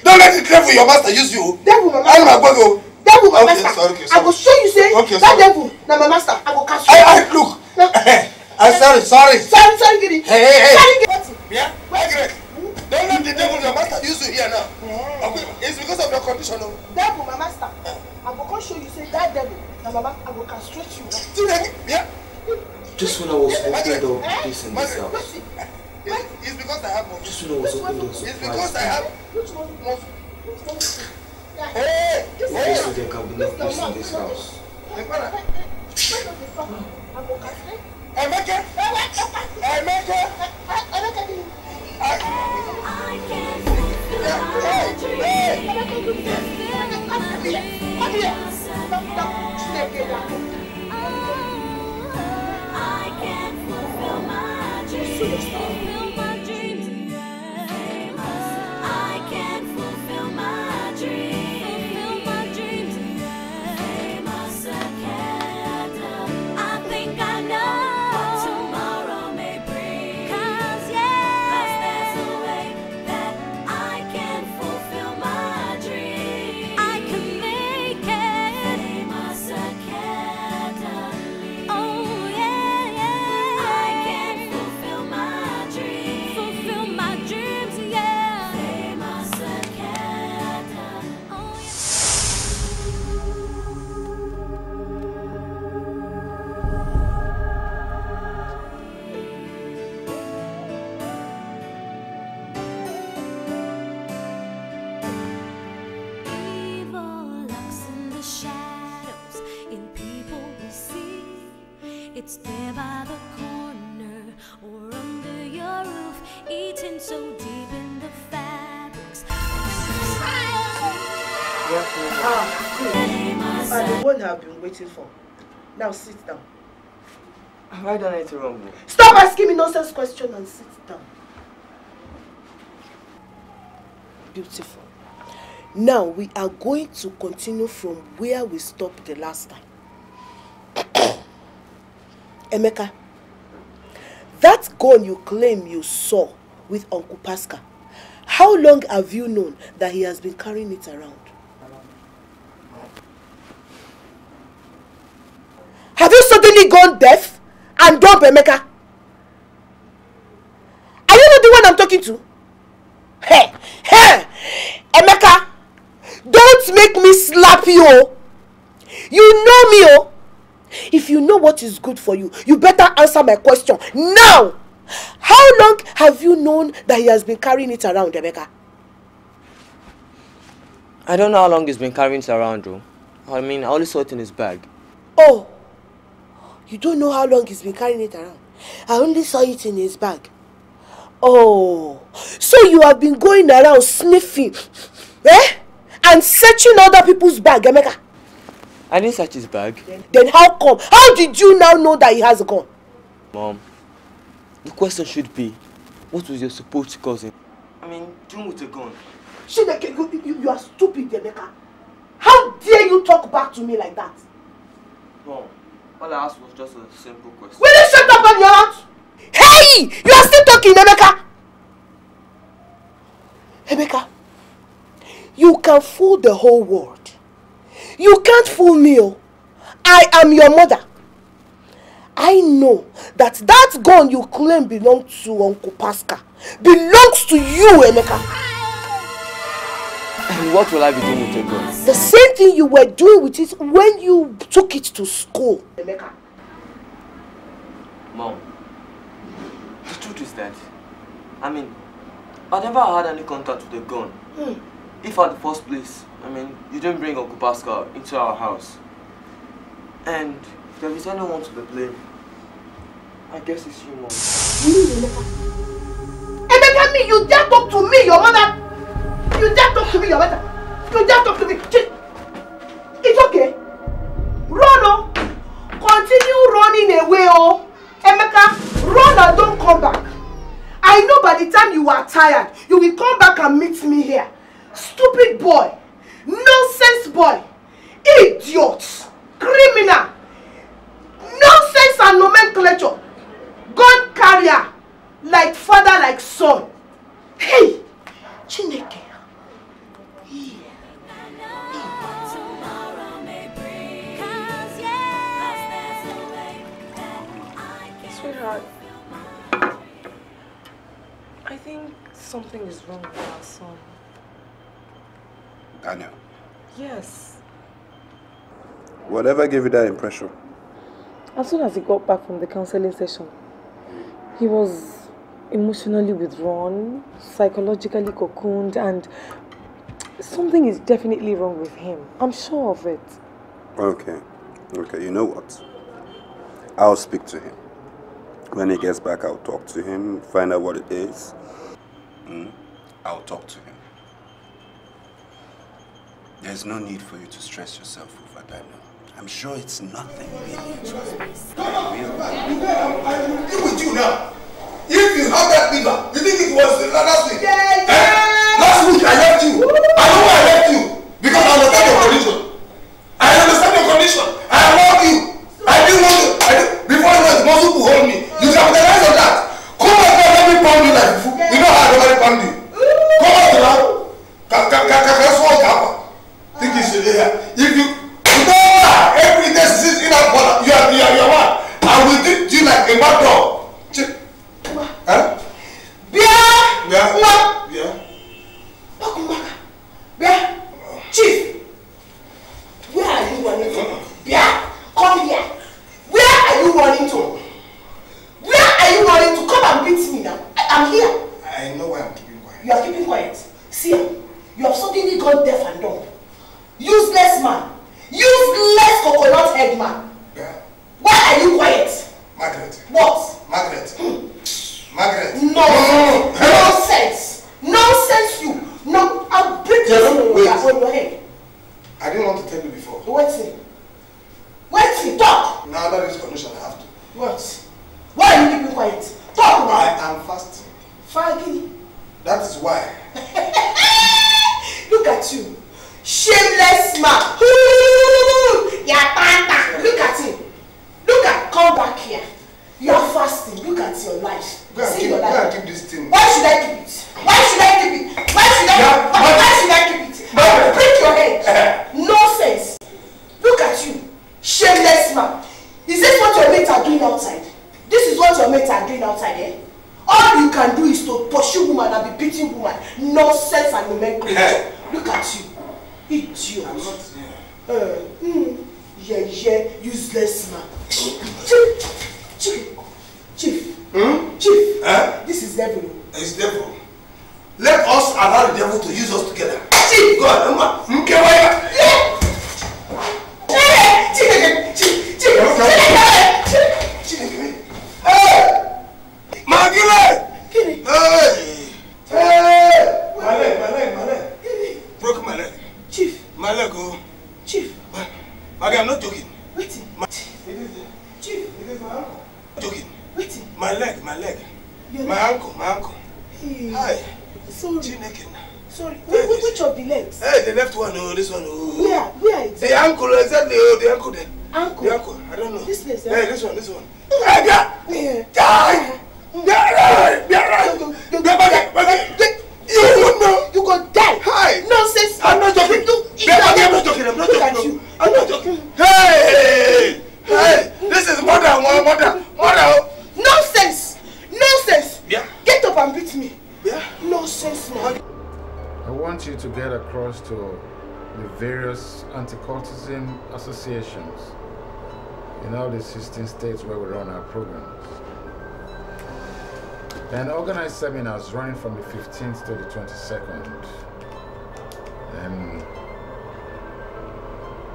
Don't let the devil, your master, use you. Devil, my master. Devil, my master. Okay, I will show you, say, that devil, now my master, I will castrate you. Look. I'm sorry. Sorry, Giddy. Hey. Yeah, Margaret. Don't let the devil, your master, use you here now. Okay, it's because of your condition, no? Devil, my master. I will come show you, say, that devil, now my master, I will castrate you. Yeah. Just when I was opening the place in this house. It's because I have muscle. Just when I was opening the It's because I have muscle. Hey! So there can be no peace in this house. It's there by the corner or under your roof, eaten so deep in the fabrics. The one I've been waiting for. Now sit down. Have I done anything wrong? Stop asking me nonsense questions and sit down. Beautiful. Now we are going to continue from where we stopped the last time. Emeka, that gun you claim you saw with Uncle Pascal, how long have you known that he has been carrying it around? Have you suddenly gone deaf and dumb, Emeka? Are you not the one I'm talking to? Hey, Emeka, don't make me slap you. You know me, oh. If you know what is good for you, you better answer my question now. How long have you known that he has been carrying it around, Emeka? I don't know how long he's been carrying it around, though. I mean, I only saw it in his bag. Oh, you don't know how long he's been carrying it around? I only saw it in his bag. Oh, so you have been going around sniffing, and searching other people's bag, Emeka? I didn't search his bag. Then how come? How did you now know that he has a gun? Mom, the question should be, what was your supposed cousin? I mean, doing with a gun. Chineke, you are stupid, Emeka. How dare you talk back to me like that? Mom, all I asked was just a simple question. Will you shut up on your mouth? Hey! You are still talking, Emeka! Emeka, you can fool the whole world. You can't fool me. I am your mother. I know that gun you claim belongs to Uncle Pascal belongs to you, Emeka. And what will I be doing with the gun? The same thing you were doing with it when you took it to school, Emeka. Mom, the truth is that, I mean, I never had any contact with the gun. If at the first place, I mean, you didn't bring Uncle Pascal into our house. And if there is anyone to be blamed, I guess it's you, Mom. Emeka, me, you dare talk to me, your mother? You dare talk to me, your mother? You dare talk to me? It's okay. Run, oh. Continue running away, oh. Emeka, run and don't come back. I know by the time you are tired, you will come back and meet me here. Stupid boy. Nonsense boy. Idiot. Criminal. Nonsense and nomenclature. Gun carrier. Like father, like son. Hey. Chineke. Sweetheart, I think something is wrong with our son. Daniel. Yes. Whatever gave you that impression? As soon as he got back from the counseling session, he was emotionally withdrawn, psychologically cocooned, and something is definitely wrong with him. I'm sure of it. Okay. Okay, you know what? I'll speak to him. When he gets back, I'll talk to him, find out what it is. I'll talk to him. There's no need for you to stress yourself over that now. I'm sure it's nothing really. Trust me. I'm with you now. If you have that fever, you think it was last week? Last week I left you. I know why I left you. Because I understand your condition. I understand your condition. I love you. I didn't want to. Before you were supposed to hold me, you capitalize on that. Come on, let me pound you like food. You know how I normally pound you. Come on now. Think you should hear. If you every day sits in that corner, you are one. I will treat you like a bad dog. Huh? Chief, where are you running to? Come here. Where are you running to? Where are you running to? Come and beat me now. I'm here. I know why I'm keeping quiet. You are keeping quiet. See, you have suddenly gone deaf and dumb. Useless man. Useless coconut head man. Why are you quiet? Margaret. What? Margaret. Margaret. No. Nonsense. Nonsense you. No, I'll break this on your head. I didn't want to tell you before. Wait. Talk. Now that is condition, I have to. What? Why are you keeping quiet? Talk now. I am fasting. Faggy. That is why. Look at you. Shameless man. Look at him. Come back here. You are fasting. Look at your life. See your life. Go and keep this thing. Why should I keep it? Why should I keep it? I will break your head. Nonsense. Look at you. Shameless man. Is this what your mates are doing outside? This is what your mates are doing outside, eh? All you can do is to pursue woman and be beating woman. Nonsense and nomenclature. Look at you. Idiot. I'm not here. Useless man. Chief. Chief. This is devil. It's devil. Let us allow the devil to use us together. Chief, God, Magile! Chief, it is my uncle. Joking. Wait. My leg. Your my leg? uncle. Hey. Hi. Sorry. Sorry. Which of the legs? Hey, the left one, this one. Where exactly? The ankle, exactly. The ankle there. Ankle? The ankle, I don't know. This place, yeah? This one. Hey, You won't know. You go die. Hi. Nonsense. I'm not joking. I'm not joking. Hey! This is mother. Nonsense. Yeah. Get up and beat me. Yeah. Nonsense, man. I want you to get across to the various anti-cultism associations in all the 16 states where we run our programs. And organize seminars running from the 15th to the 22nd. And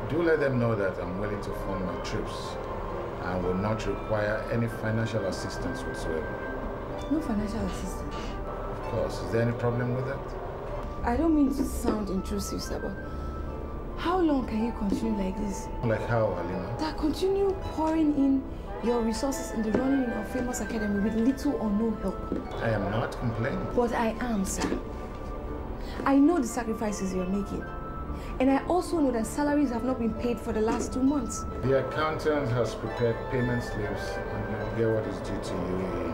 do let them know that I'm willing to fund my trips and will not require any financial assistance whatsoever. No financial assistance? Of course. Is there any problem with that? I don't mean to sound intrusive, sir, but how long can you continue like this? Like how, Halima? That continue pouring in your resources in the running of Famous Academy with little or no help. I am not complaining. But I am, sir. I know the sacrifices you're making. And I also know that salaries have not been paid for the last 2 months. The accountant has prepared payment slips and you'll get what is due to you in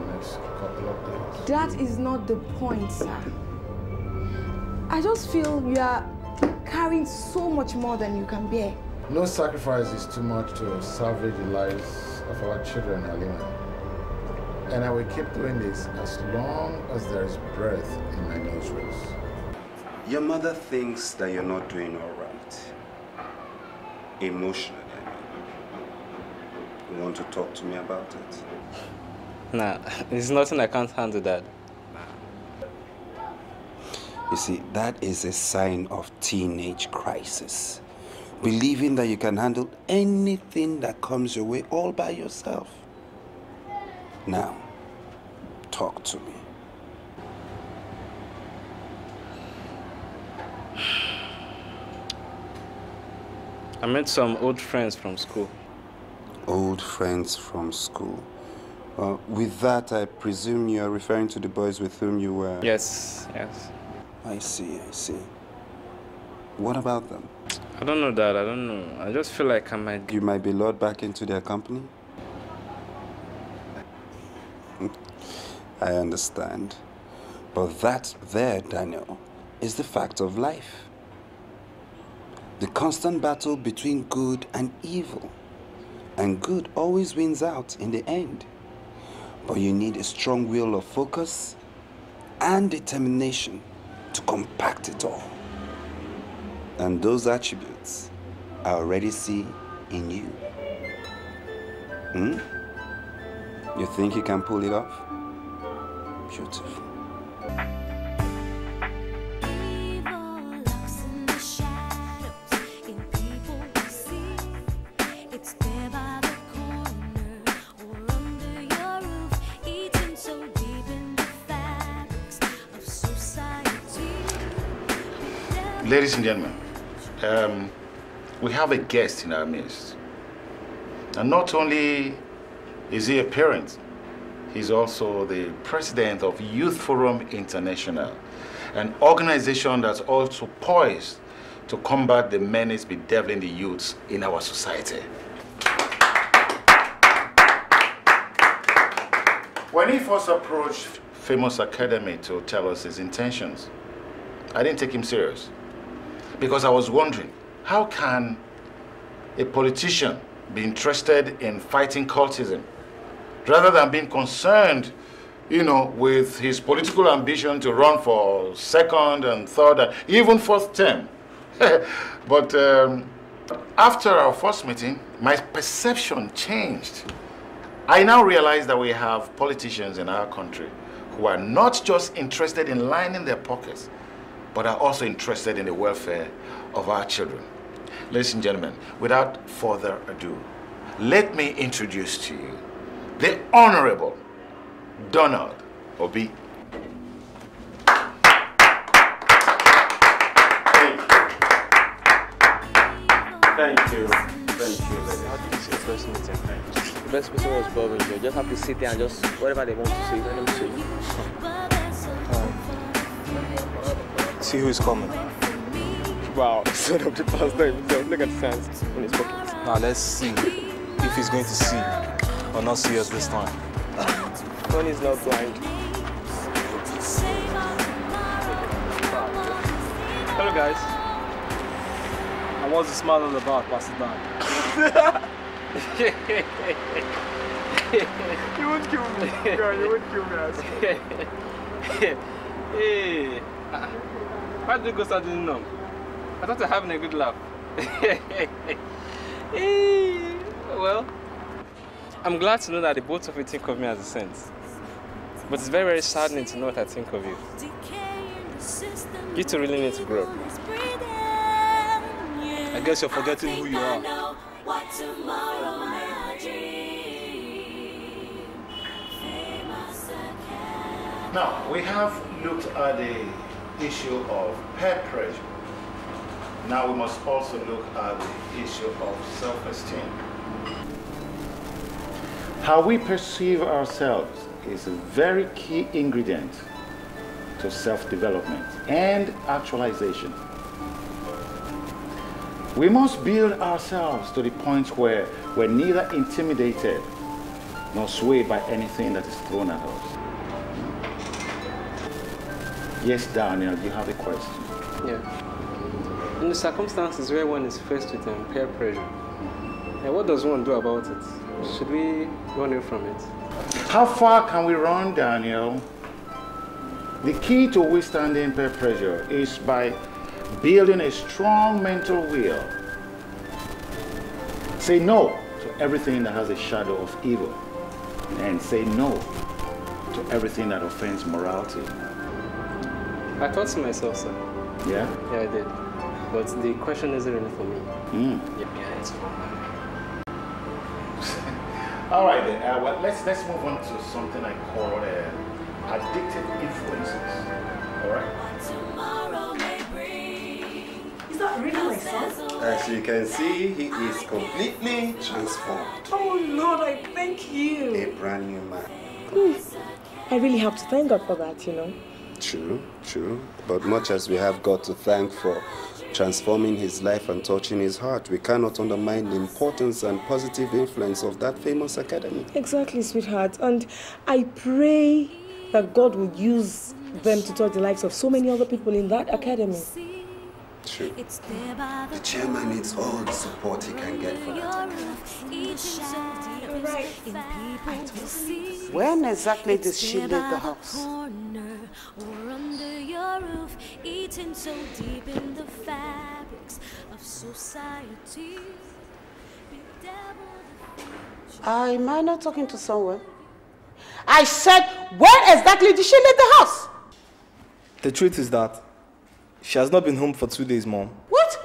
the next couple of days. That is not the point, sir. I just feel you are carrying so much more than you can bear. No sacrifice is too much to salvage the lives of our children, Halima. And I will keep doing this as long as there is breath in my nostrils. Your mother thinks that you're not doing all right. Emotionally, I mean. You want to talk to me about it? Nah, it's nothing I can't handle, Dad. You see, that is a sign of teenage crisis. Believing that you can handle anything that comes your way all by yourself. Now, talk to me. I met some old friends from school. Old friends from school. With that, I presume you are referring to the boys with whom you were... Yes. I see. What about them? I don't know, Dad. I don't know. I just feel like I might... You might be lured back into their company? I understand. But that there, Daniel, is the fact of life. The constant battle between good and evil. And good always wins out in the end. But you need a strong will of focus and determination to compact it all. And those attributes I already see in you. You think you can pull it off? Beautiful. Ladies and gentlemen, we have a guest in our midst. And not only is he a parent, he's also the president of Youth Forum International, an organization that's also poised to combat the menace bedeviling the youths in our society. When he first approached Famous Academy to tell us his intentions, I didn't take him serious. Because I was wondering, how can a politician be interested in fighting cultism rather than being concerned, with his political ambition to run for second and third and even fourth term? But after our first meeting, my perception changed. I now realize that we have politicians in our country who are not just interested in lining their pockets, but are also interested in the welfare of our children. Ladies and gentlemen, without further ado, let me introduce to you the Honorable Donald Obi. Thank you. you feel like How did you see the first meeting? The best person was boring. You just have to sit there and just whatever they want to say, let them say. See who is coming. Wow, son of the pastor himself. Look at the signs in his pocket. Now let's see if he's going to see or not see us this time. One is not blind. Hello, guys. And what's the smile all about? Pass it down. You won't kill me. God, you won't kill me. Hey. Why did you go start doing numb? I thought you were having a good laugh. Hey. Well, I'm glad to know that the both of you think of me as a saint. But it's very, very saddening to know what I think of you. You two really need to grow up. I guess you're forgetting who you are. Now, we have looked at the issue of peer pressure. Now we must also look at the issue of self-esteem. How we perceive ourselves is a very key ingredient to self-development and actualization. We must build ourselves to the point where we're neither intimidated nor swayed by anything that is thrown at us. Yes, Daniel, you have a question. Yeah. In the circumstances where one is faced with peer pressure, what does one do about it? Should we run away from it? How far can we run, Daniel? The key to withstanding peer pressure is by building a strong mental will. Say no to everything that has a shadow of evil, and say no to everything that offends morality. I thought to myself, sir. Yeah? Yeah, I did. But the question isn't really for me. Yeah, it's for me. All right then. Well, let's move on to something I call addictive influences. All right. Is that really my son? As you can see, he is completely transformed. Oh Lord, I thank you. A brand new man. I really have to thank God for that, you know. True, true. But much as we have God to thank for transforming his life and touching his heart, we cannot undermine the importance and positive influence of that famous academy. Exactly, sweetheart. And I pray that God will use them to touch the lives of so many other people in that academy. True. The chairman needs all the support he can get for that academy. When exactly did she leave the house? Or under your roof, eaten so deep in the fabrics of society. Am I not talking to someone? I said, when exactly did she leave the house? The truth is that she has not been home for 2 days, Mom. What?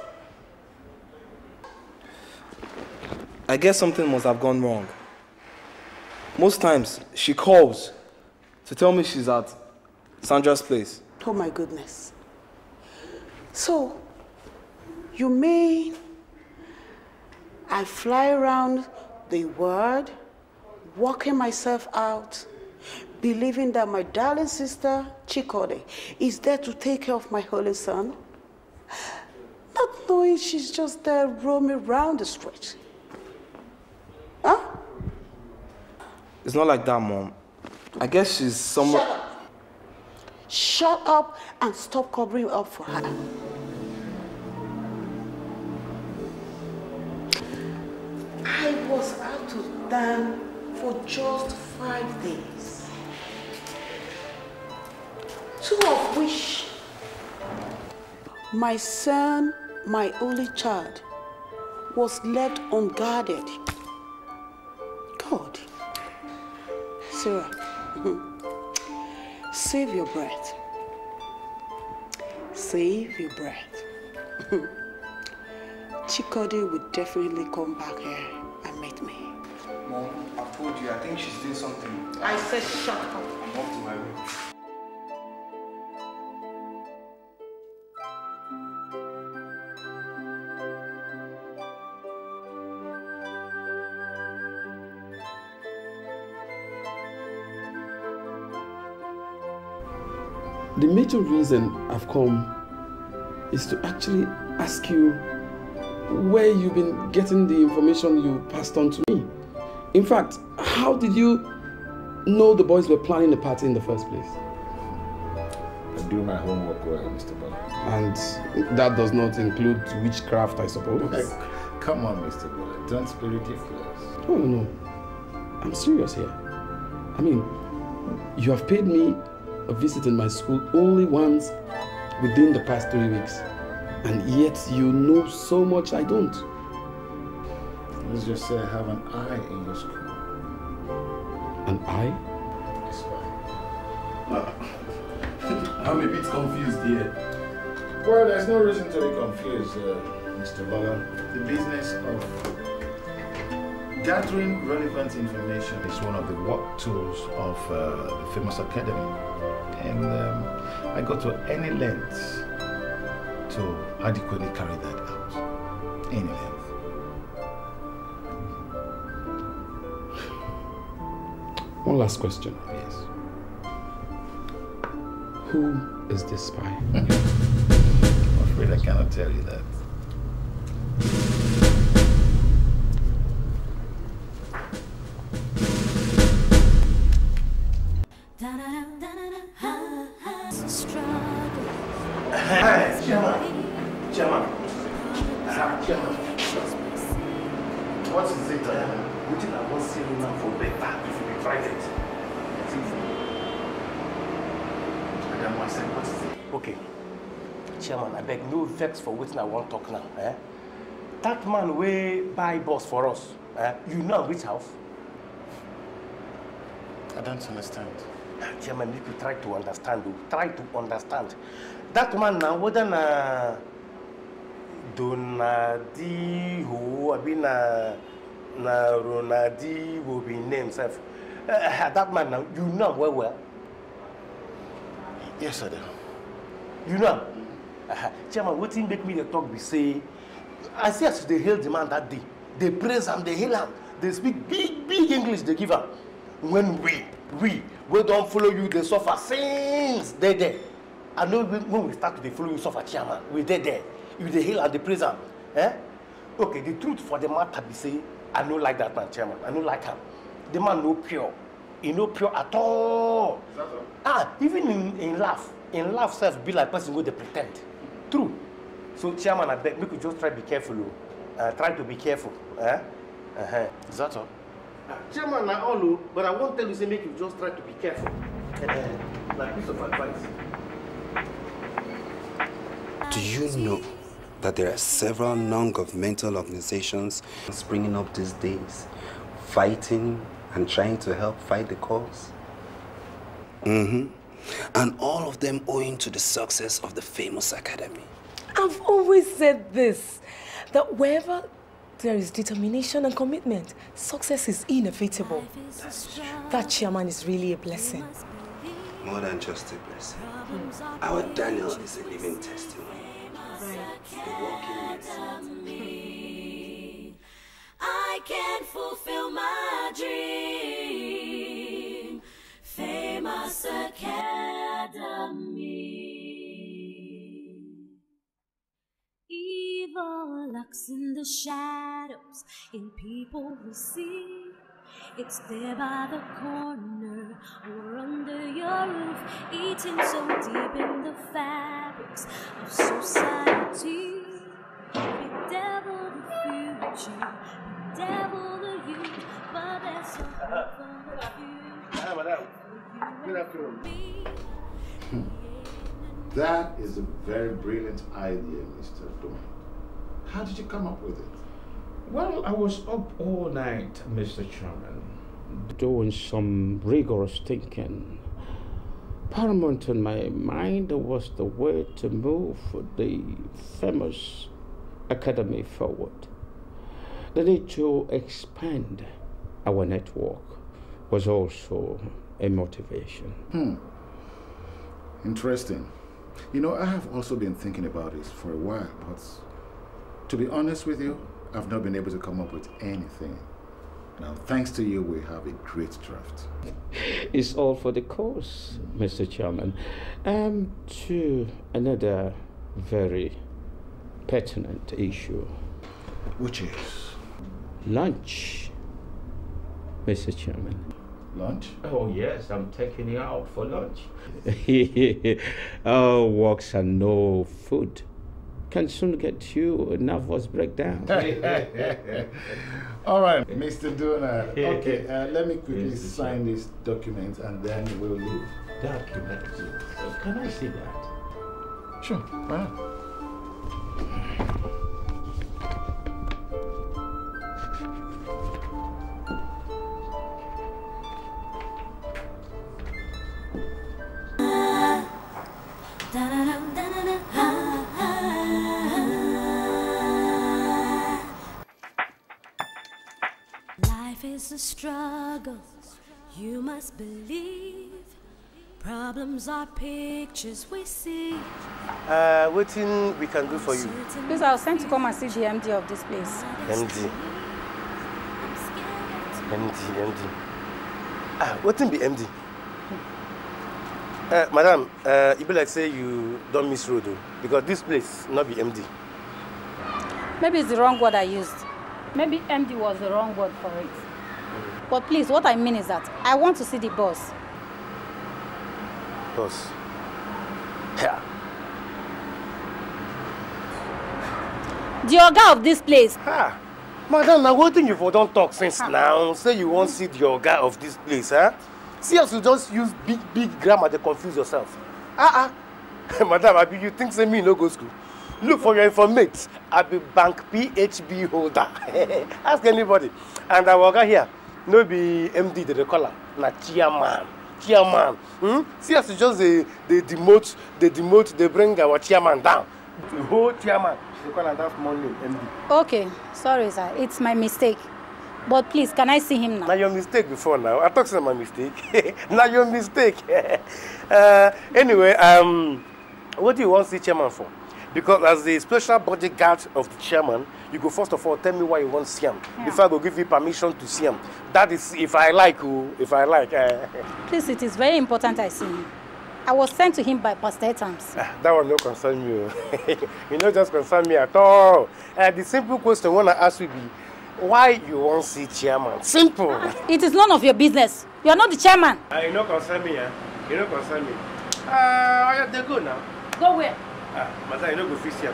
I guess something must have gone wrong. Most times, she calls to tell me she's at Sandra's place. Oh my goodness. So, you mean I fly around the world, working myself out, believing that my darling sister, Chikode, is there to take care of my holy son? Not knowing she's just there roaming around the street. Huh? It's not like that, Mom. I guess she's somewhere... Shut up. Shut up and stop covering up for her. I was out of town for just 5 days. 2 of which my son, my only child, was left unguarded. God. Sarah, save your breath. Save your breath. Chikode will definitely come back here and meet me. Mom, I've told you, I think she's doing something. I said shut up. I'm off to my room. The major reason I've come is to actually ask you where you've been getting the information you passed on to me. In fact, how did you know the boys were planning the party in the first place? I do my homework well, Mr. Bala. And that does not include witchcraft, I suppose? Come on, Mr. Bala, don't be ridiculous. Oh, no. I'm serious here. I mean, you have paid me a visit in my school only once within the past 3 weeks. And yet you know so much I don't. Let's just say I have an eye in your school. An eye? Yes, I'm a bit confused here. Well, there's no reason to be confused, Mr. Bala. The business of gathering relevant information is one of the work tools of the famous academy. And I go to any length to adequately carry that out. Any length. One last question. Yes. Who is this spy? I'm afraid I cannot tell you that. Hey, Chairman. What is it? We did not want to see you now for better if you be private. Madam, I said, what is it? Okay. Chairman, I beg no vex for waiting I won't talk now. That man will buy bus for us. You know which house? I don't understand. Chairman, you could try to understand. Try to understand. That man now, whether Donadi who have been Ronadi will be named self. That man now, you know well. Yes, I do. You know. Chairman, what thing make me the talk we say? I see as they hail the man that day. They praise him, they hail him. They speak big English they give him. When we don't follow you, they suffer since they there. I know when we start to follow you suffer, Chairman, we there. You they hail and they praise him. Okay, the truth for the matter be say, I don't like that man, Chairman. I don't like him. The man no pure. He no pure at all. Even in laugh self be like person who they pretend. True. So Chairman, I beg, make you just try to be careful. Try to be careful. Is that all? Chairman, I all know, but I won't tell you say make you just try to be careful. Like piece of advice. Do you know that there are several non-governmental organizations springing up these days, fighting and trying to help fight the cause? And all of them owing to the success of the famous academy. I've always said this, that wherever there is determination and commitment, success is inevitable. That's true. That chairman is really a blessing. More than just a blessing. Our Daniel is a living testimony. I can fulfill my dream. Famous Academy. Evil lurks in the shadows, in people we see. It's there by the corner or under your roof, eating so deep in the fabrics of society. Bedevil the future, bedevil the youth, but there's so hope for the future. Good afternoon. That is a very brilliant idea, Mr. Dome. How did you come up with it? Well, I was up all night, Mr. Chairman, doing some rigorous thinking. Paramount in my mind was the way to move the famous academy forward. The need to expand our network was also a motivation. Interesting. You know, I have also been thinking about this for a while, but to be honest with you, I've not been able to come up with anything. Now, thanks to you, we have a great draft. It's all for the cause, Mr. Chairman. To another very pertinent issue. Which is? Lunch, Mr. Chairman. Lunch? Oh, yes, I'm taking you out for lunch. Oh, walks and no food can soon get you a nervous breakdown. All right, Mr. Donor. Okay, let me quickly sign this document and then we'll leave. Document? Can I see that? Sure, why not? Life is a struggle, you must believe. Problems are pictures we see. What thing we can do for you? Please, I was sent to come and see the MD of this place. MD. What thing be MD? Madam, it be like say you don't miss road though, because this place not be MD. Maybe it's the wrong word I used. Maybe MD was the wrong word for it. But please, what I mean is that I want to see the boss. Boss? Yeah. The oga of this place. Ah, madam, now what thing you for don't talk since now? Say you won't see the oga of this place, huh? See us, you just use big grammar to confuse yourself. Madam, you think say me no go school? Look, for your information, I be bank PHB holder. Ask anybody. And our guy here, no be MD the caller, na chairman. See us just they demote, they bring our chairman down. The whole chairman, they call that money MD. Okay, sorry sir, it's my mistake. But please, can I see him now? Now your mistake before now. I thought it was my mistake. Now your mistake. Anyway, what do you want to see chairman for? Because as the special bodyguard of the chairman, you go first of all tell me why you want to see him. Before I go give you permission to see him. That is if I like. Please, it is very important I see him. I was sent to him by Pastor Etams. That one no concern you. You know just concern me at all. The simple question I want to ask you be, why you want to see chairman? Simple. It is none of your business. You are not the chairman. You know concern me, You know concern me. They go now. Go where? Madam, you know go fish here.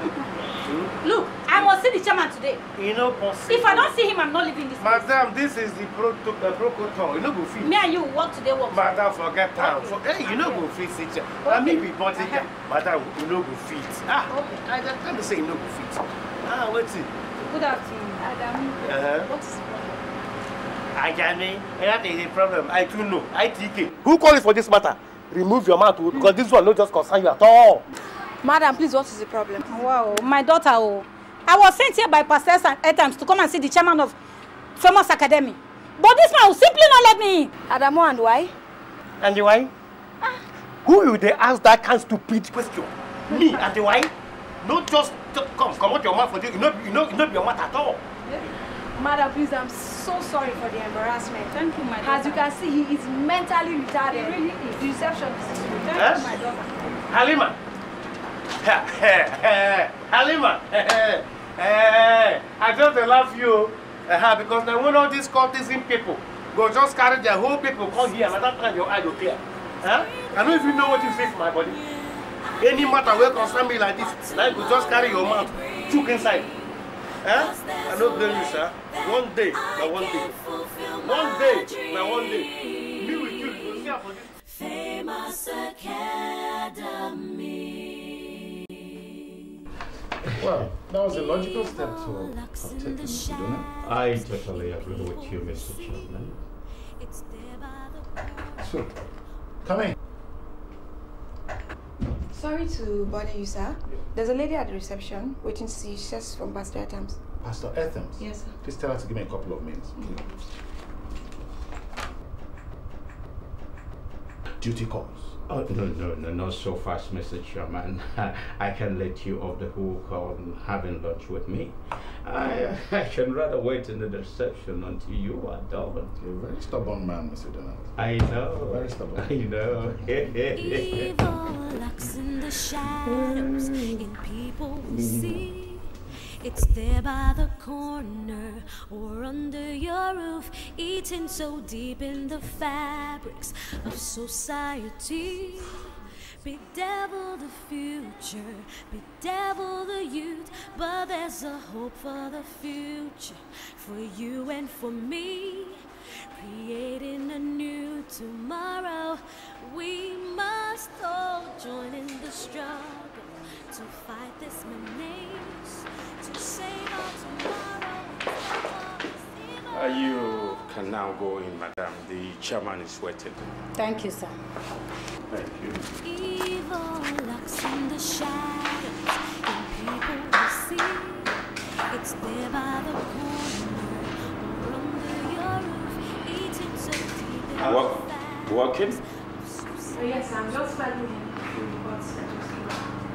Look, I must see the chairman today. You know possible. If I don't see him, I'm not leaving this place. Madam, this is the protocol. You know go fish. Me and you work today, work. Madam, forget time. Hey, you know go fish it. I mean, we bought it. Madam, you know go fit. Okay. I just trying to say you know go fit. What's it? Good afternoon, Adam. What is the problem? Ajani, that is the problem. I too know. ITK. Who called you for this matter? Remove your mouth because this one no just concern you at all. Madam, please, what is the problem? Wow, my daughter, I was sent here by Pastor Etams to come and see the chairman of Famous Academy. But this man will simply not let me in. Adamo, and why? And why? Who will they ask that kind of stupid question? Me, and why? Not just come out your mouth for this. You know your mouth at all. Madam, please, I'm so sorry for the embarrassment. Thank you, my daughter. As you can see, he is mentally retarded. He really is. The reception is Thank you, my daughter. Halima. Halima. I just love you because they want all these cultism people go just carry their whole people come here and that time your eye go clear. I don't even know what you say for my body. Any matter will concern me like this, now you go just carry your mouth, choke inside. I don't blame you, sir. One day, now one day. One day, now one day. Me with you, you see for this. Famous Academy. Well, that was a logical step to have taken, Mr. Donor. I totally agree with you, Mr. Chairman. So, come in. Sorry to bother you, sir. There's a lady at the reception waiting to see you. She's from Pastor Etams. Pastor Etams? Yes, sir. Please tell her to give me a couple of minutes. Duty calls. Oh, no, not so fast, Mr. Chairman. I can let you off the hook on having lunch with me. I can rather wait in the reception until you are done. You're a very stubborn man, Mr. Donald. I know. Very stubborn. I know. Evil lurks in the shadows, in people who see. It's there by the corner or under your roof, eaten so deep in the fabrics of society. Bedevil the future, bedevil the youth, but there's a hope for the future, for you and for me. Creating a new tomorrow, we must all join in the struggle to fight this menace, to save our tomorrow. You can now go in, madam. The chairman is waiting. Thank you, sir. Thank you. Evil lurks in the shadows, in people we see. It's there by the corner or under your roof, eating so deep in the Walking? Yes, I'm just finding him.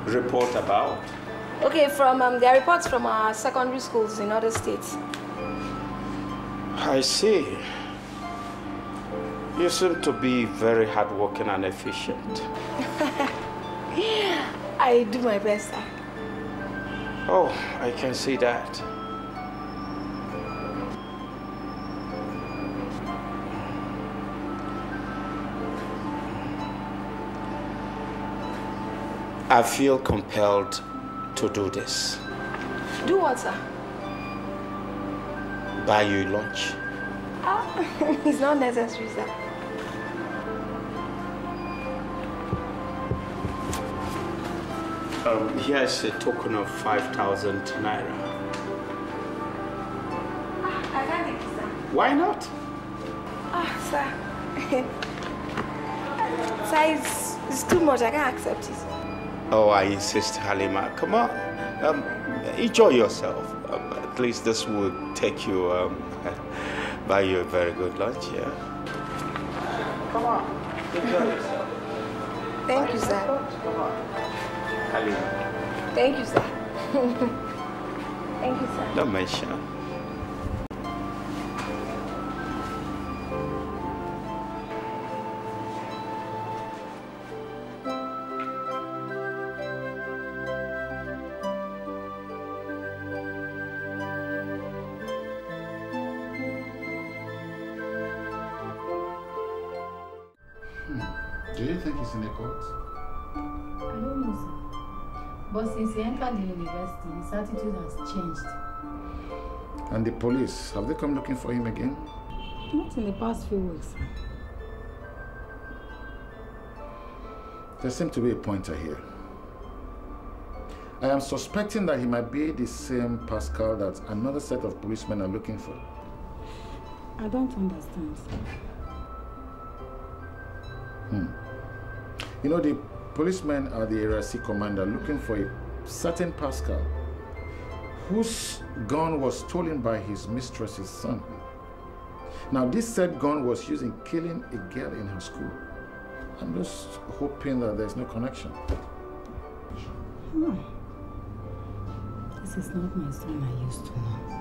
Report about? Okay, from there are reports from our secondary schools in other states. I see. You seem to be very hardworking and efficient. I do my best, sir. Oh, I can see that. I feel compelled to do this. Do what, sir? Buy you lunch. It's not necessary, sir. Here's a token of 5,000 naira. I can't take it, sir. Why not? Sir. Sir, it's too much. I can't accept it. Oh, I insist, Halima. Come on. Enjoy yourself. At least this will take you, buy you a very good lunch, yeah? Come on. Enjoy yourself. Thank you, sir. Come on. Halima. Thank you, sir. Thank you, sir. Don't mention. Do you think he's in the court? I don't know, sir. But since he entered the university, his attitude has changed. And the police, have they come looking for him again? Not in the past few weeks, sir. There seems to be a pointer here. I am suspecting that he might be the same Pascal that another set of policemen are looking for. I don't understand, sir. You know, the policemen are the Area C commander looking for a certain Pascal whose gun was stolen by his mistress's son. Now, this said gun was used in killing a girl in her school. I'm just hoping that there's no connection. This is not my son I used to know.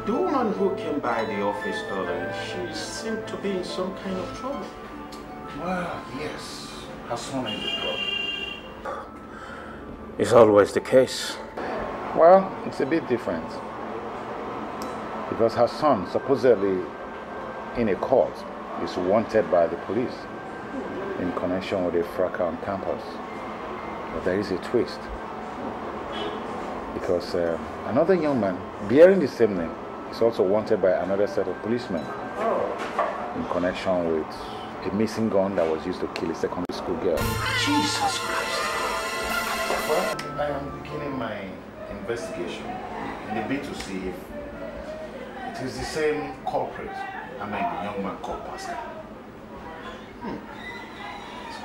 The woman who came by the office earlier, she seemed to be in some kind of trouble. Well, yes. Her son is the problem. It's always the case. Well, it's a bit different. Because her son, supposedly in a court, is wanted by the police in connection with a fracas on campus. But there is a twist. Because another young man bearing the same name is also wanted by another set of policemen in connection with a missing gun that was used to kill a secondary school girl. Jesus Christ! Well, I am beginning my investigation in the bid to see if it is the same culprit. I mean, the young man called Pascal. It's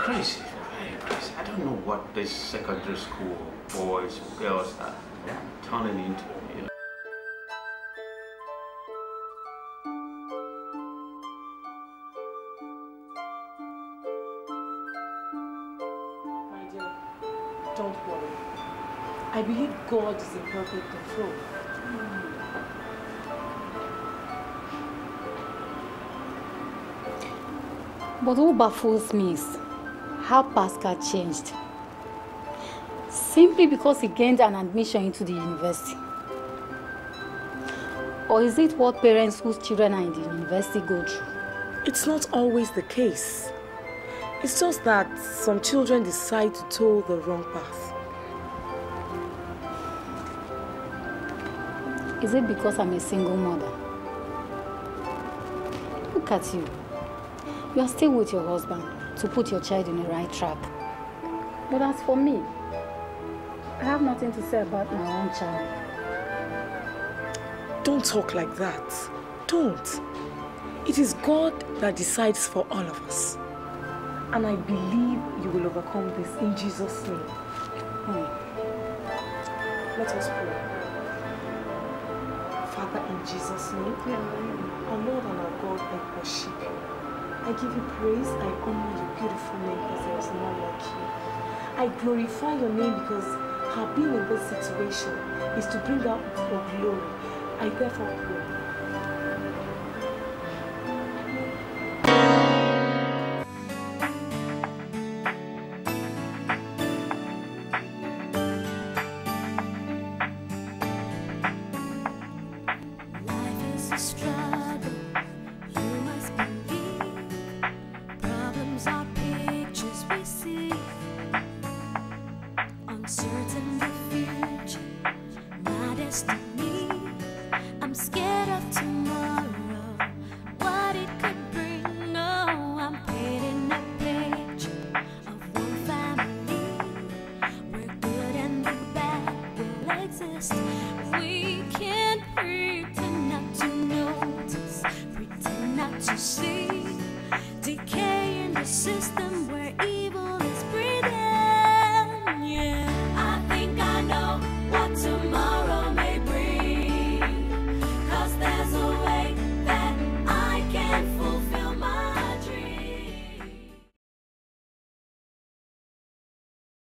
crazy. Very crazy. I don't know what these secondary school boys, girls are turning into, you know. My dear, don't worry. I believe God is in perfect control. But what baffles me is how Pascal changed. Simply because he gained an admission into the university. Or is it what parents whose children are in the university go through? It's not always the case. It's just that some children decide to toe the wrong path. Is it because I'm a single mother? Look at you. You are still with your husband to put your child in the right track. But as for me, I have nothing to say about my own child. Don't talk like that. Don't. It is God that decides for all of us. And I believe you will overcome this in Jesus' name. Let us pray. Father, in Jesus' name, our Lord and our God, I worship you. I give you praise, I honor your beautiful name because there is none like you. I glorify your name because her being in this situation is to bring out your glory. I therefore pray. Life is a struggle.